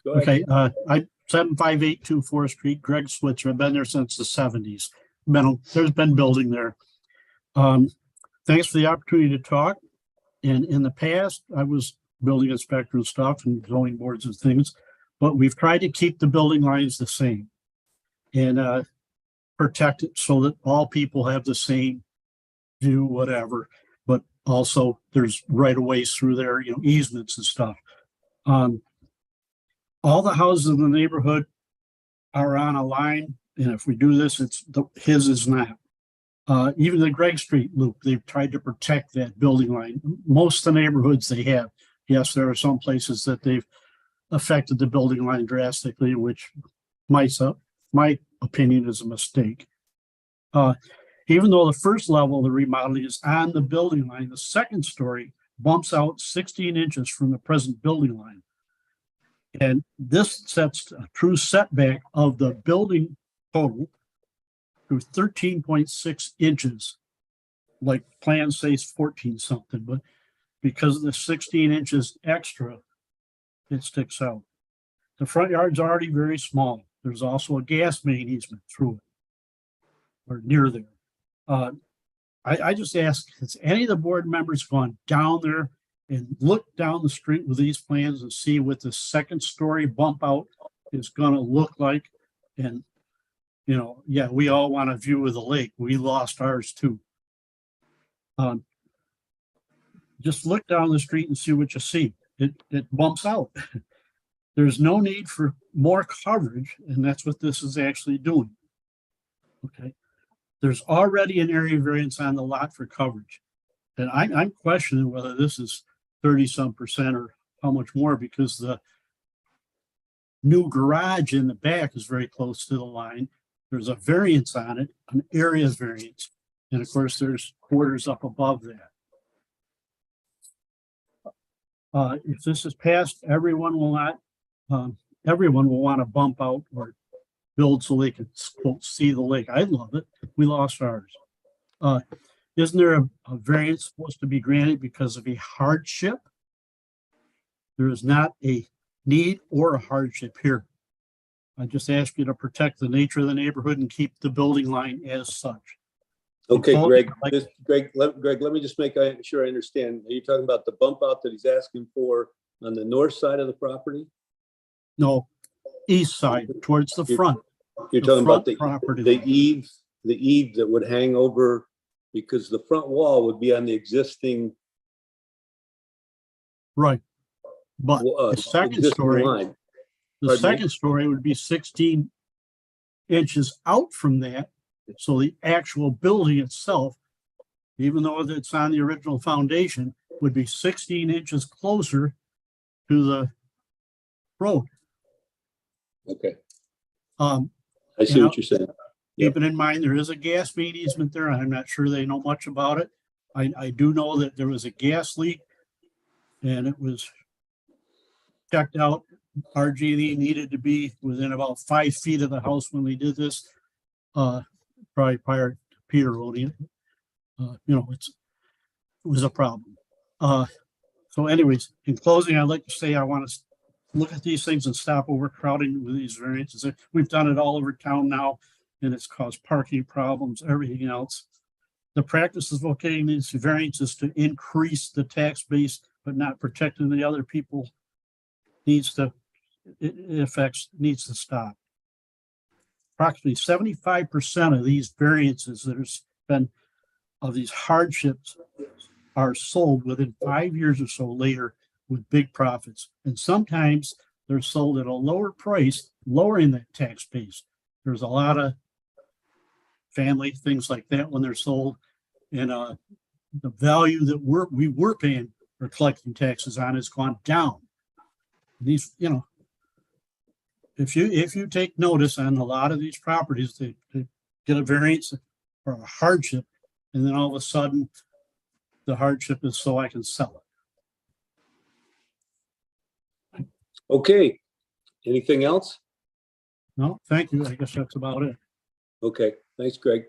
Go ahead. Okay, 75824 4th Street, Greg Switzer. I've been there since the 70s. There's been building there. Thanks for the opportunity to talk. And in the past, I was building inspector and stuff and zoning boards and things, but we've tried to keep the building lines the same and protect it so that all people have the same view, whatever, but also there's right of ways through there, easements and stuff. All the houses in the neighborhood are on a line, and if we do this, his is not. Even the Greg Street loop, they've tried to protect that building line. Most of the neighborhoods they have. Yes, there are some places that they've affected the building line drastically, which my opinion is a mistake. Even though the first level of the remodeling is on the building line, the second story bumps out 16 inches from the present building line. And this sets a true setback of the building total to 13.6 inches. Like plan says 14 something, but because of the 16 inches extra, it sticks out. The front yard's already very small. There's also a gas main easement through it, or near there. I just ask, has any of the board members gone down there and look down the street with these plans and see what the second story bump out is gonna look like? And, yeah, we all want a view of the lake. We lost ours too. Just look down the street and see what you see. It bumps out. There's no need for more coverage, and that's what this is actually doing. Okay. There's already an area variance on the lot for coverage. And I'm questioning whether this is 30-some% or how much more, because the new garage in the back is very close to the line. There's a variance on it, an area variance. And of course, there's quarters up above that. If this is passed, everyone will want to bump out or build so they can quote, see the lake. I love it. We lost ours. Isn't there a variance supposed to be granted because of a hardship? There is not a need or a hardship here. I just ask you to protect the nature of the neighborhood and keep the building line as such. Okay, Greg, let me just make sure I understand. Are you talking about the bump out that he's asking for on the north side of the property? No, east side towards the front. You're talking about the property. The eave that would hang over, because the front wall would be on the existing. Right. But the second story, line. The second story would be 16 inches out from that. So the actual building itself, even though it's on the original foundation, would be 16 inches closer to the road. Okay, Um, I see what you're saying. keeping in mind, there is a gas main easement there. I'm not sure they know much about it. I do know that there was a gas leak and it was checked out. RG&E needed to be within about 5 feet of the house when they did this. Probably prior to Peter owning it. It was a problem. So anyways, in closing, I'd like to say I want to look at these things and stop overcrowding with these variances. We've done it all over town now, and it's caused parking problems, everything else. The practice of locating these variances to increase the tax base, but not protecting the other people needs to stop. Approximately 75% of these variances that have been of these hardships are sold within 5 years or so later with big profits. And sometimes they're sold at a lower price, lowering that tax base. There's a lot of family things like that when they're sold. And the value that we were paying for collecting taxes on has gone down. These, if you take notice on a lot of these properties, they get a variance or a hardship, and then all of a sudden the hardship is so I can sell it. Okay, anything else? No, thank you. I guess that's about it. Okay, thanks, Greg.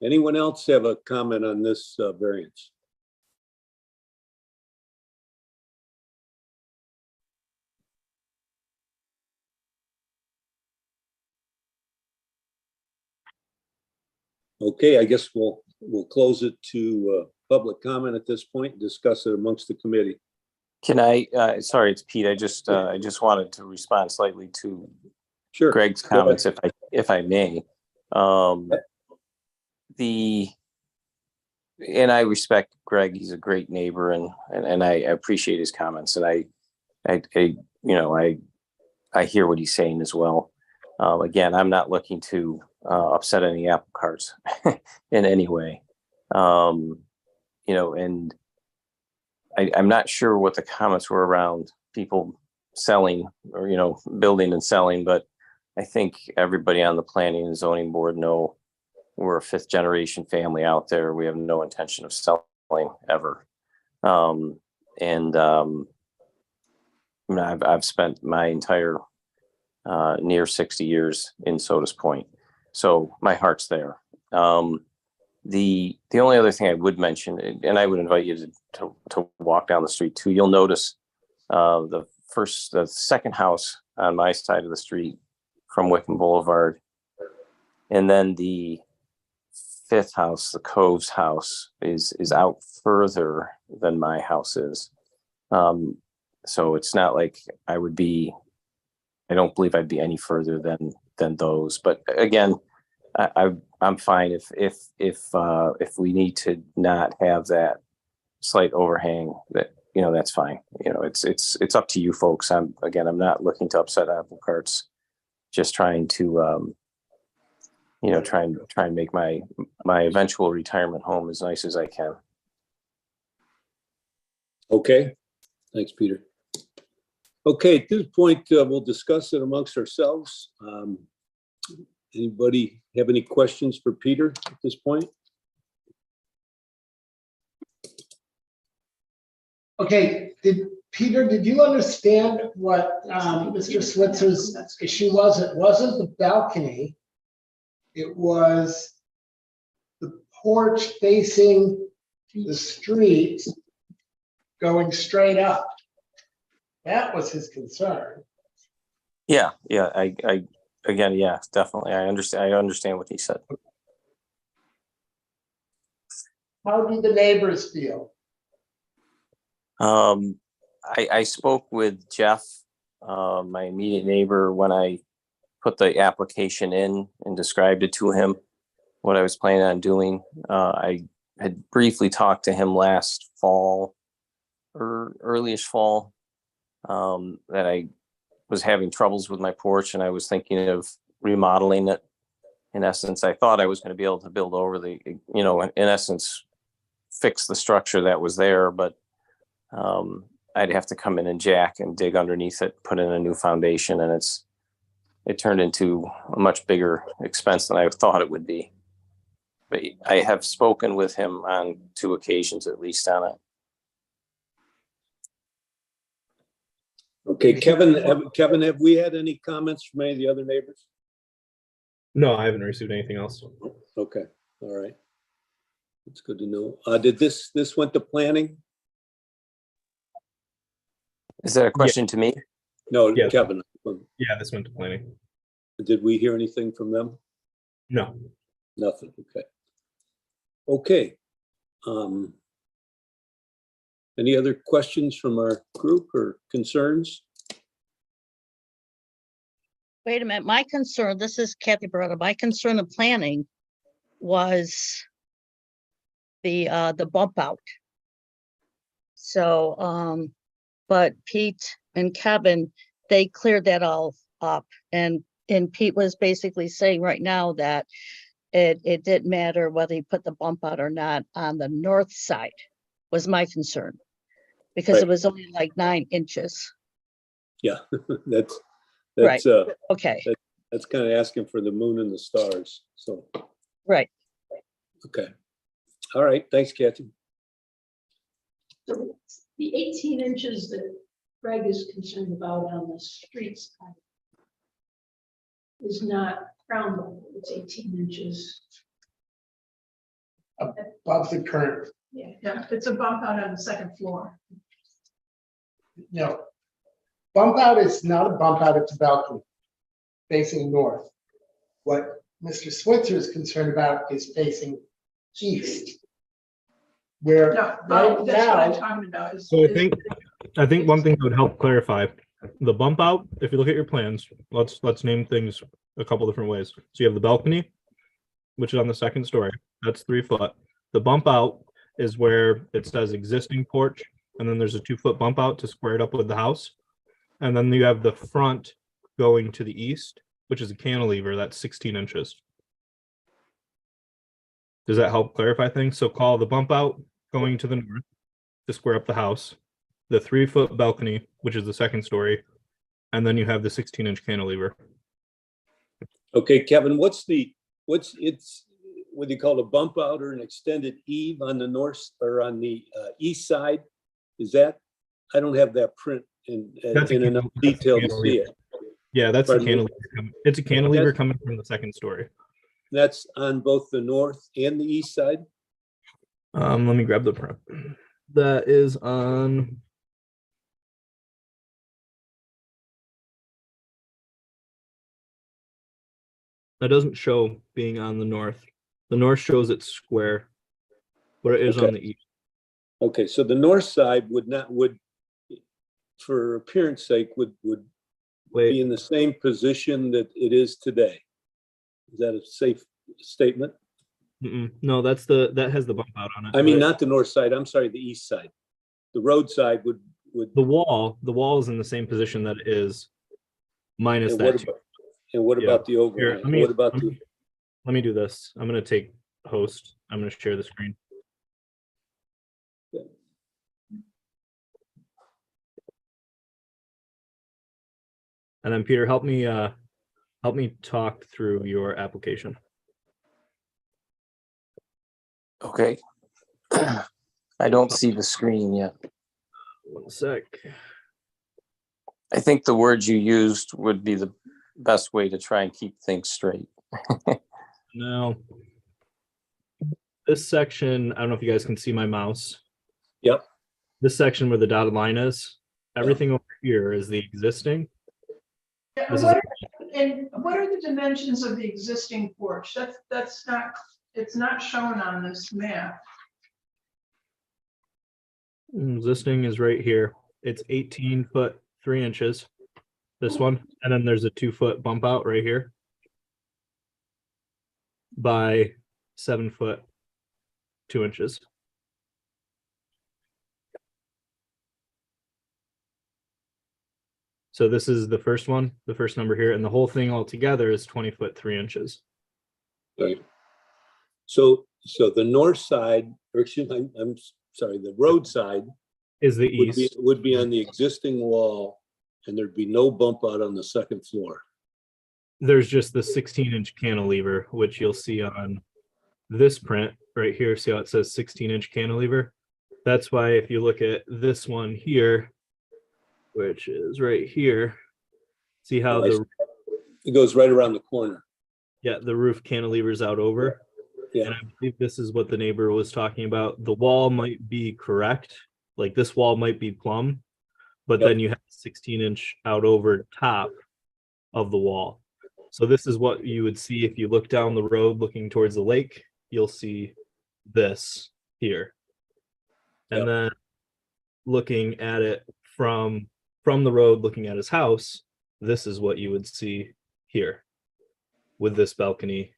Anyone else have a comment on this variance? Okay, I guess we'll close it to public comment at this point and discuss it amongst the committee. Can I, sorry, it's Pete. I just wanted to respond slightly to Sure. Greg's comments, if I may. And I respect Greg. He's a great neighbor, and I appreciate his comments. And I hear what he's saying as well. Again, I'm not looking to upset any apple carts in any way. And I'm not sure what the comments were around people selling or, building and selling, but I think everybody on the planning and zoning board know we're a 5th generation family out there. We have no intention of selling ever. I've spent my entire near 60 years in Sodas Point. So my heart's there. The only other thing I would mention, and I would invite you to walk down the street too, you'll notice the second house on my side of the street from Wickham Boulevard. And then the 5th house, the Cove's house, is out further than my house is. So it's not like I don't believe I'd be any further than those. But again, I'm fine if we need to not have that slight overhang, that's fine. It's up to you folks. I'm not looking to upset apple carts, just trying to try and make my eventual retirement home as nice as I can. Okay, thanks, Peter. Okay, at this point, we'll discuss it amongst ourselves. Anybody have any questions for Peter at this point? Okay, Peter, did you understand what Mr. Switzer's issue was? It wasn't the balcony. It was the porch facing the street going straight up. That was his concern. Yeah. Yeah, definitely. I understand what he said. How do the neighbors feel? I spoke with Jeff, my immediate neighbor, when I put the application in and described it to him, what I was planning on doing. I had briefly talked to him last fall or early-ish fall, that I was having troubles with my porch and I was thinking of remodeling it. In essence, I thought I was going to be able to build over in essence, fix the structure that was there, but I'd have to come in and jack and dig underneath it, put in a new foundation, and it turned into a much bigger expense than I thought it would be. But I have spoken with him on 2 occasions at least on it. Okay, Kevin, have we had any comments from any of the other neighbors? No, I haven't received anything else. Okay, all right. That's good to know. Did this went to planning? Is that a question to me? No, Yeah. Kevin. Yeah, this went to planning. Did we hear anything from them? No. Nothing, okay. Okay. Any other questions from our group or concerns? Wait a minute, my concern, this is Kathy Beretta, my concern of planning was the bump out. So, but Pete and Kevin, they cleared that all up, and Pete was basically saying right now that it didn't matter whether he put the bump out or not on the north side was my concern, because it was only like 9 inches. Yeah, that's Right. Okay. That's kind of asking for the moon and the stars, so. Right. Okay. All right, thanks, Kathy. So the 18 inches that Greg is concerned about on the street side is not ground level, it's 18 inches. Above the current, Yeah, it's a bump out on the second floor. no. Bump out is not a bump out, it's a balcony facing north. What Mr. Switzer is concerned about is facing east. Where No, right that's what I'm now, talking about. is- So I think one thing that would help clarify the bump out, if you look at your plans, let's name things a couple different ways. So you have the balcony, which is on the second story. That's 3 foot. The bump out is where it says existing porch, and then there's a 2 foot bump out to square it up with the house. And then you have the front going to the east, which is a cantilever that's 16 inches. Does that help clarify things? So call the bump out going to the north to square up the house, the 3 foot balcony, which is the second story, and then you have the 16-inch cantilever. Okay, Kevin, what do you call a bump out or an extended eave on the north or on the east side? Is that, I don't have that print in enough detail to see it. Yeah, that's a Pardon me? cantilever. It's a cantilever coming from the second story. That's on both the north and the east side? Let me grab the print. That is on. That doesn't show being on the north. The north shows it's square, but it is on the east. Okay, so the north side would, for appearance sake, would be in the same position that it is today. Is that a safe statement? No, that has the bump out on it. I mean, not the north side, I'm sorry, the east side. The road side would. The wall is in the same position that it is, minus And that. what about the overhang? What about Let me do this. I'm gonna take host. I'm gonna share the screen. And then Peter, help me talk through your application. Okay. I don't see the screen yet. 1 sec. I think the words you used would be the best way to try and keep things straight. Now, this section, I don't know if you guys can see my mouse. Yep. This section where the dotted line is, everything over here is the existing. Yeah, This what are the dimensions of the existing porch? That's not, it's not shown on this map. Existing is right here. It's 18 foot 3 inches. This one, and then there's a 2 foot bump out right here by 7 foot 2 inches. So this is the first one, the first number here, and the whole thing altogether is 20 foot 3 inches. Right. So the north side, or excuse me, I'm sorry, the road side is the would be, east. would be on the existing wall, and there'd be no bump out on the second floor. There's just the 16-inch cantilever, which you'll see on this print right here. See how it says 16-inch cantilever? That's why if you look at this one here, which is right here, see how Nice. the It goes right around the corner. yeah, the roof cantilevers out over. Yeah. And I believe this is what the neighbor was talking about. The wall might be correct, like this wall might be plumb, but Yep. then you have 16-inch out over top of the wall. So this is what you would see if you look down the road looking towards the lake. You'll see this here. And Yep. then looking at it from the road, looking at his house, this is what you would see here with this balcony,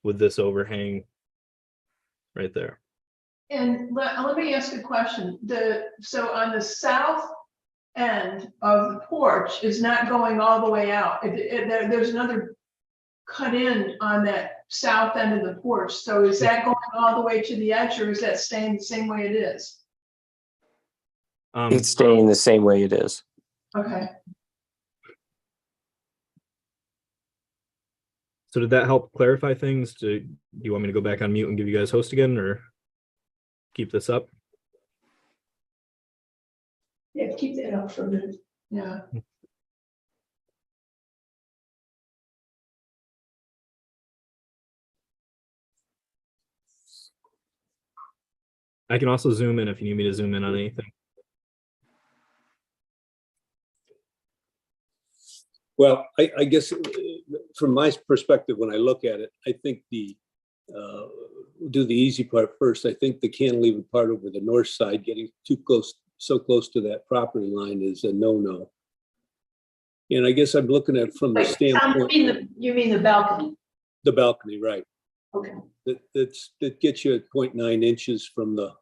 with this overhang right there. And let me ask a question. So on the south end of the porch is not going all the way out. There's another cut in on that south end of the porch. So is that going all the way to the edge, or is that staying the same way it is? It's staying the same way it is. Okay. So did that help clarify things? Do you want me to go back on mute and give you guys host again, or keep this up? Yeah, keep that up for a minute. Yeah. I can also zoom in if you need me to zoom in on anything. Well, I guess from my perspective, when I look at it, I think do the easy part first. I think the cantilever part over the north side, getting too close, so close to that property line is a no-no. And I guess I'm looking at from the Wait, Tom, standpoint, you mean the balcony? the balcony, right? Okay. That gets you at 0.9 inches from the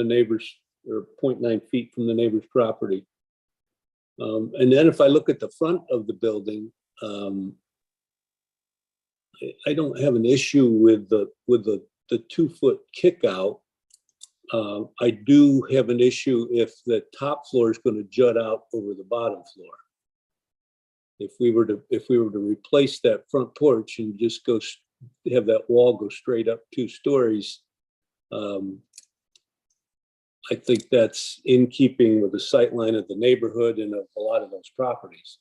neighbor's, or 0.9 feet from the neighbor's property. And then if I look at the front of the building, I don't have an issue with the 2-foot kick out. I do have an issue if the top floor is going to jut out over the bottom floor. If we were to replace that front porch and just have that wall go straight up 2 stories, I think that's in keeping with the sight line of the neighborhood and of a lot of those properties.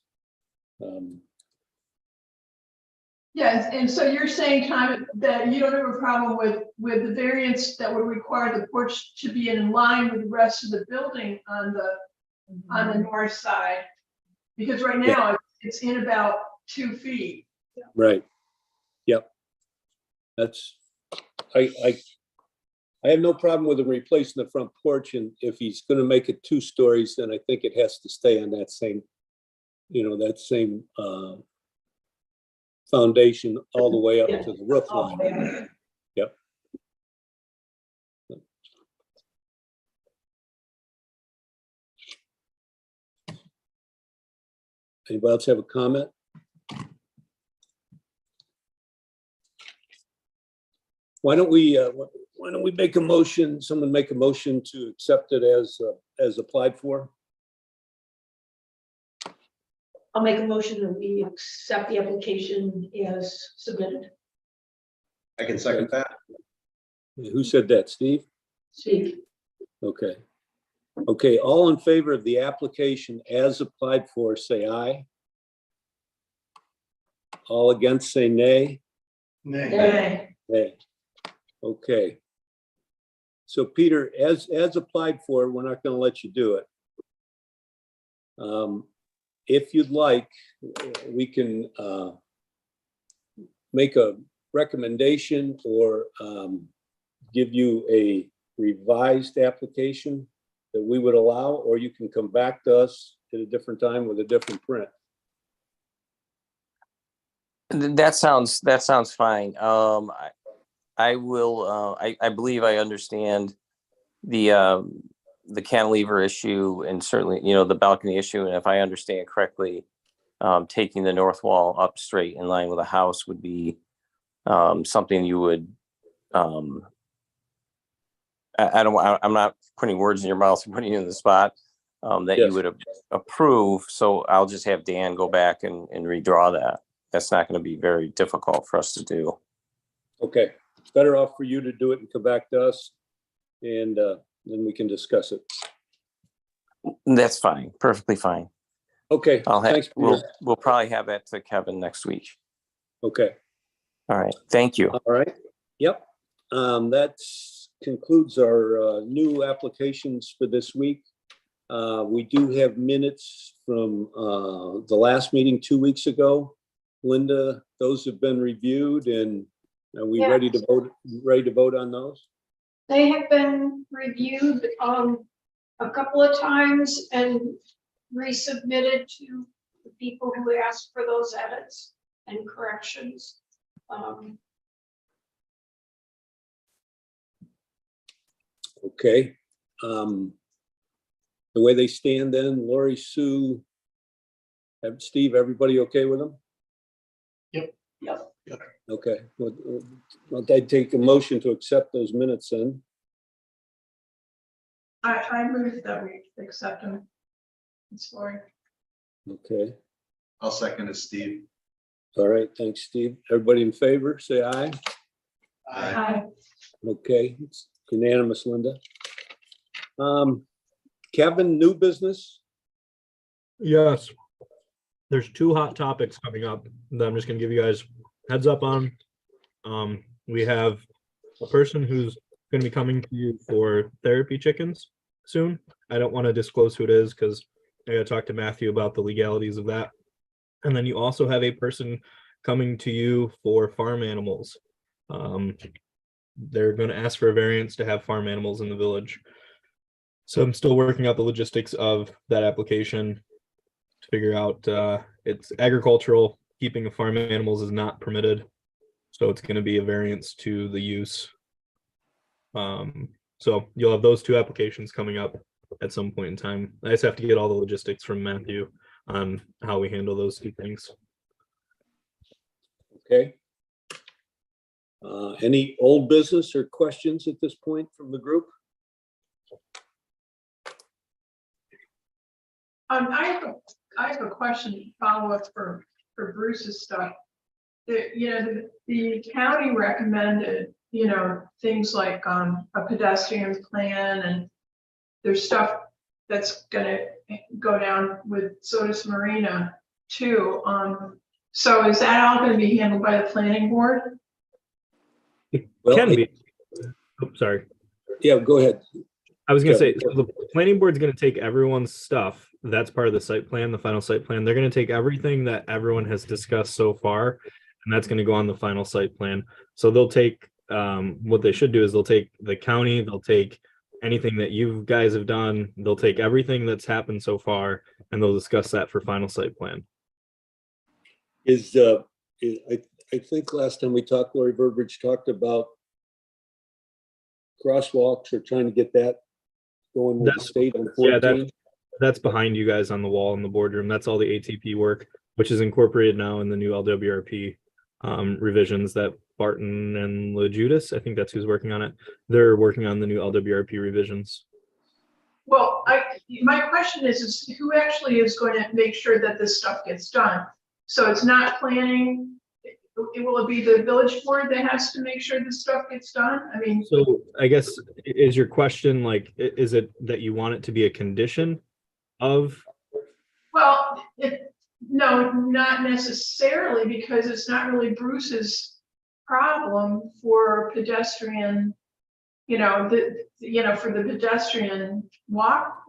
Yeah, and so you're saying, Tom, that you don't have a problem with the variance that would require the porch to be in line with the rest of the building on the north side? Because right now it's in about 2 feet. Right. Yep. That's, I have no problem with him replacing the front porch, and if he's gonna make it 2 stories, then I think it has to stay on that same, that same foundation all the way up to the roof line. Yep. Anybody else have a comment? Why don't we make a motion, someone make a motion to accept it as applied for? I'll make a motion that we accept the application as submitted. I can second that. Who said that, Steve? Steve, Okay. Okay, all in favor of the application as applied for, say aye. All against, say nay. Okay. Nay. Okay. So Peter, as applied for, we're not going to let you do it. If you'd like, we can make a recommendation or give you a revised application that we would allow, or you can come back to us at a different time with a different print. That sounds fine. I will, I believe I understand the cantilever issue, and certainly, the balcony issue. And if I understand correctly, taking the north wall up straight in line with a house would be something you would, I don't, I'm not putting words in your mouth, I'm putting you in the spot, that Yes. you would approve. So I'll just have Dan go back and redraw that. That's not going to be very difficult for us to do. Okay, it's better off for you to do it and come back to us, and then we can discuss it. That's fine, perfectly fine. Okay, I'll have, thanks, Peter. we'll probably have that to Kevin next week. Okay, All right, thank you. all right, yep. That concludes our new applications for this week. We do have minutes from the last meeting 2 weeks ago. Linda, those have been reviewed, and are we ready to vote, on those? They have been reviewed a couple of times and resubmitted to the people who asked for those edits and corrections. Okay. The way they stand then, Lori, Sue, Steve, everybody okay with them? Yep. Okay, well, I'd take a motion to accept those minutes then. I move that we accept them. It's Lori. Okay, I'll second it, Steve. all right, thanks, Steve. Everybody in favor, say aye. Aye. Okay, it's unanimous, Linda. Kevin, new business? Yes. There's 2 hot topics coming up that I'm just gonna give you guys heads up on. We have a person who's gonna be coming to you for therapy chickens soon. I don't want to disclose who it is because I gotta talk to Matthew about the legalities of that. And then you also have a person coming to you for farm animals. They're gonna ask for a variance to have farm animals in the village. So I'm still working out the logistics of that application to figure out, it's agricultural, keeping of farm animals is not permitted. So it's going to be a variance to the use. So you'll have those 2 applications coming up at some point in time. I just have to get all the logistics from Matthew on how we handle those 2 things. Okay. Any old business or questions at this point from the group? I have a question, follow-up for Bruce's stuff. The county recommended, things like a pedestrian plan, and there's stuff that's gonna go down with Sodas Marina too. So is that all gonna be handled by the planning board? Well, Can be. Oh, sorry. Yeah, go ahead. I was gonna Yeah. say, so the planning board's gonna take everyone's stuff. That's part of the site plan, the final site plan. They're gonna take everything that everyone has discussed so far, and that's gonna go on the final site plan. So they'll take, what they should do is they'll take the county, they'll take anything that you guys have done, they'll take everything that's happened so far, and they'll discuss that for final site plan. I think last time we talked, Lori Burbridge talked about crosswalks or trying to get that going with the That's- state on Yeah, 14. that's behind you guys on the wall in the boardroom. That's all the ATP work, which is incorporated now in the new LWRP revisions that Barton and LeJudas, I think that's who's working on it. They're working on the new LWRP revisions. Well, my question is who actually is going to make sure that this stuff gets done? So it's not planning, will it be the village board that has to make sure this stuff gets done? I mean, So I guess, is your question like, is it that you want it to be a condition of? well, no, not necessarily, because it's not really Bruce's problem for pedestrian, for the pedestrian walk,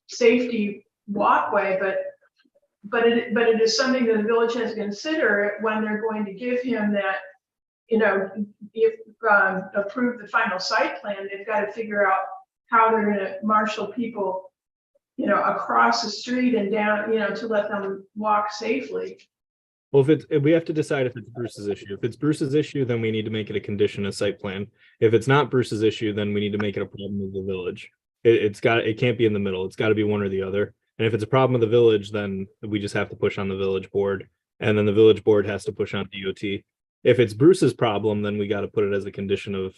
safety walkway, but it is something that the village has to consider when they're going to give him that, if approve the final site plan, they've got to figure out how they're gonna marshal people, across the street and down, to let them walk safely. Well, if we have to decide if it's Bruce's issue. If it's Bruce's issue, then we need to make it a condition of site plan. If it's not Bruce's issue, then we need to make it a problem of the village. It can't be in the middle. It's got to be one or the other. And if it's a problem of the village, then we just have to push on the village board, and then the village board has to push on DOT. If it's Bruce's problem, then we got to put it as a condition of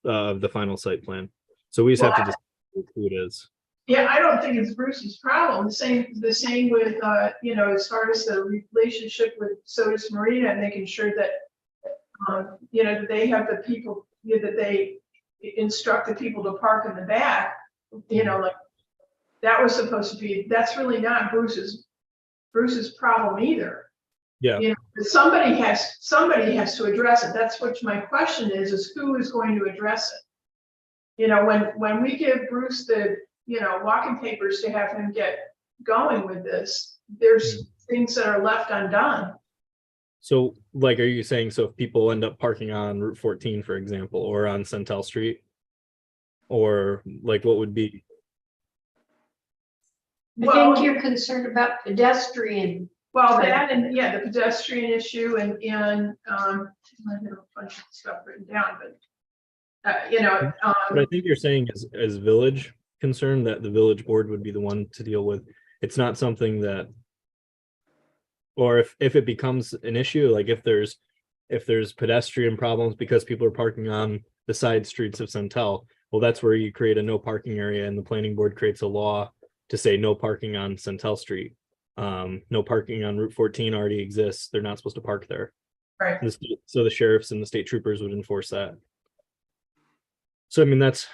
the final site plan. So we just have to decide who it is. Yeah, I don't think it's Bruce's problem. The same with, you know, as far as the relationship with Sodas Marina and making sure that, you know, that they have the people, you know, that they instruct the people to park in the back, you know, like that was supposed to be, that's really not Bruce's problem either. Yeah. You know, somebody has to address it. That's what my question is who is going to address it? You know, when we give Bruce the, you know, walking papers to have him get going with this, there's things that are left undone. So like, are you saying, so if people end up parking on Route 14, for example, or on Centel Street, or like what would be? I think you're concerned about pedestrian. Well, that and yeah, the pedestrian issue and I have a bunch of stuff written down, but you know, But I think you're saying as village concern that the village board would be the one to deal with. It's not something that, or if it becomes an issue, like if there's pedestrian problems because people are parking on the side streets of Centel, well, that's where you create a no parking area and the planning board creates a law to say no parking on Centel Street. No parking on Route 14 already exists. They're not supposed to park there. right. So the sheriffs and the state troopers would enforce that. So I mean, that's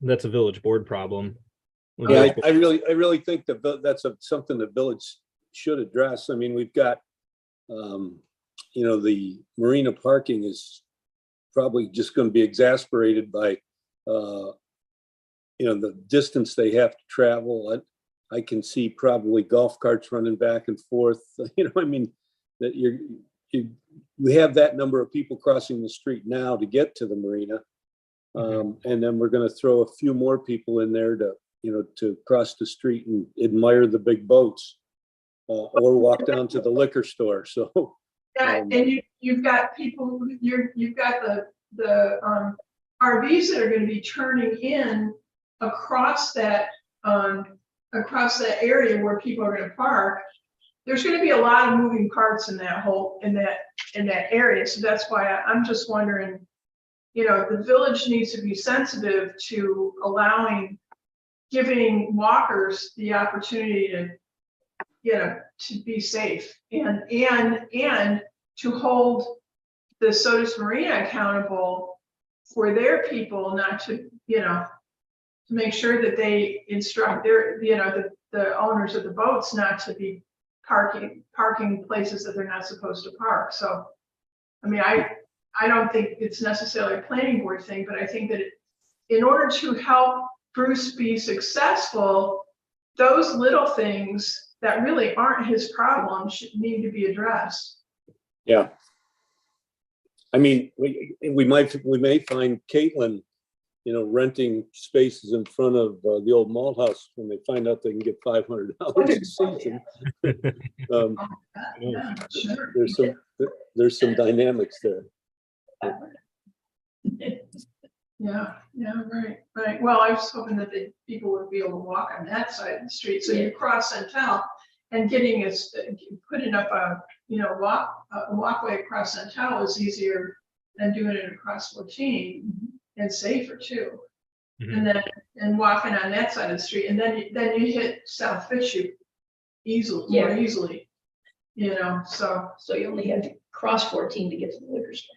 a village board problem. Yeah, I really think that that's something the village should address. I mean, we've got, you know, the marina parking is probably just going to be exasperated by, you know, the distance they have to travel. I can see probably golf carts running back and forth. You know, I mean, that you have that number of people crossing the street now to get to the marina. And then we're going to throw a few more people in there to, you know, to cross the street and admire the big boats, or walk down to the liquor store. So Yeah, and you've got people, you've got the RVs that are going to be turning in across that area where people are going to park. There's going to be a lot of moving parts in that area. So that's why I'm just wondering, you know, the village needs to be sensitive to giving walkers the opportunity to, you know, to be safe and to hold the Sodas Marina accountable for their people, not to, you know, to make sure that they instruct their, you know, the owners of the boats not to be parking places that they're not supposed to park. So, I mean, I don't think it's necessarily a planning board thing, but I think that in order to help Bruce be successful, those little things that really aren't his problem should need to be addressed. yeah, I mean, we may find Caitlin, you know, renting spaces in front of the old malt house when they find out they can get $500 a season. Yeah, sure. There's some dynamics there. Yeah, right. Well, I was hoping that people would be able to walk on that side of the street. So you cross Centel and putting up a, you know, walkway across Centel is easier than doing it across 14 and safer too. And walking on that side of the street, and then you hit South Fitchview more easily, you know, so you only have to cross 14 to get to the liquor store.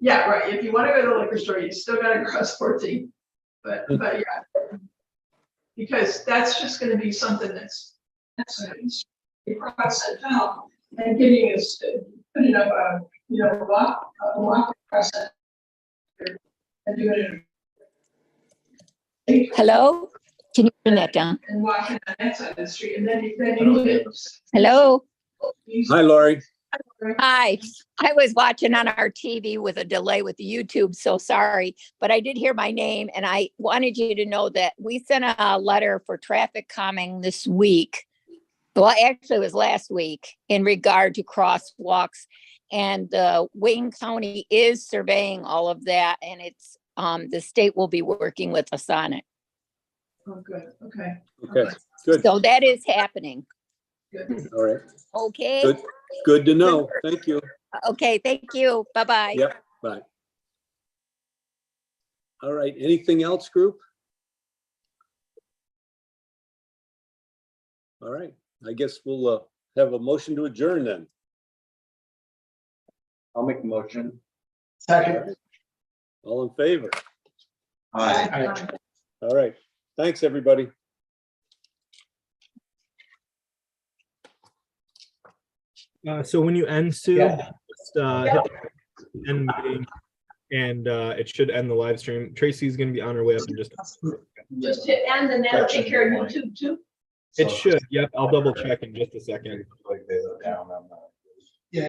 yeah, right. If you want to go to the liquor store, you still got to cross 14. But yeah, because that's just going to be something that's across that town and putting up a, you know, walk across that and doing it. Hello? Can you turn that down? And walking on that side of the street, and then you hit. Hello? Hi, Laurie. Hi. I was watching on our TV with a delay with the YouTube, so sorry. But I did hear my name, and I wanted you to know that we sent a letter for traffic calming this week. Well, actually, it was last week in regard to crosswalks. And Wayne County is surveying all of that, and it's the state will be working with us on it. Oh, good. Okay. Okay, good. So that is happening. Good. All right. Okay. Good to know. Thank you. Okay. Thank you. Bye-bye. Yep. Bye. All right, anything else, group? All right, I guess we'll have a motion to adjourn then. I'll make the motion. Second. All in favor? Aye. All right, thanks, everybody. So when you end, Sue, Yeah. just hit end meeting, and it should end the live stream. Tracy's gonna be on her way up in just. Just to end and that'll take care of YouTube too. It should. Yep, I'll double check in just a second. Like they look down on the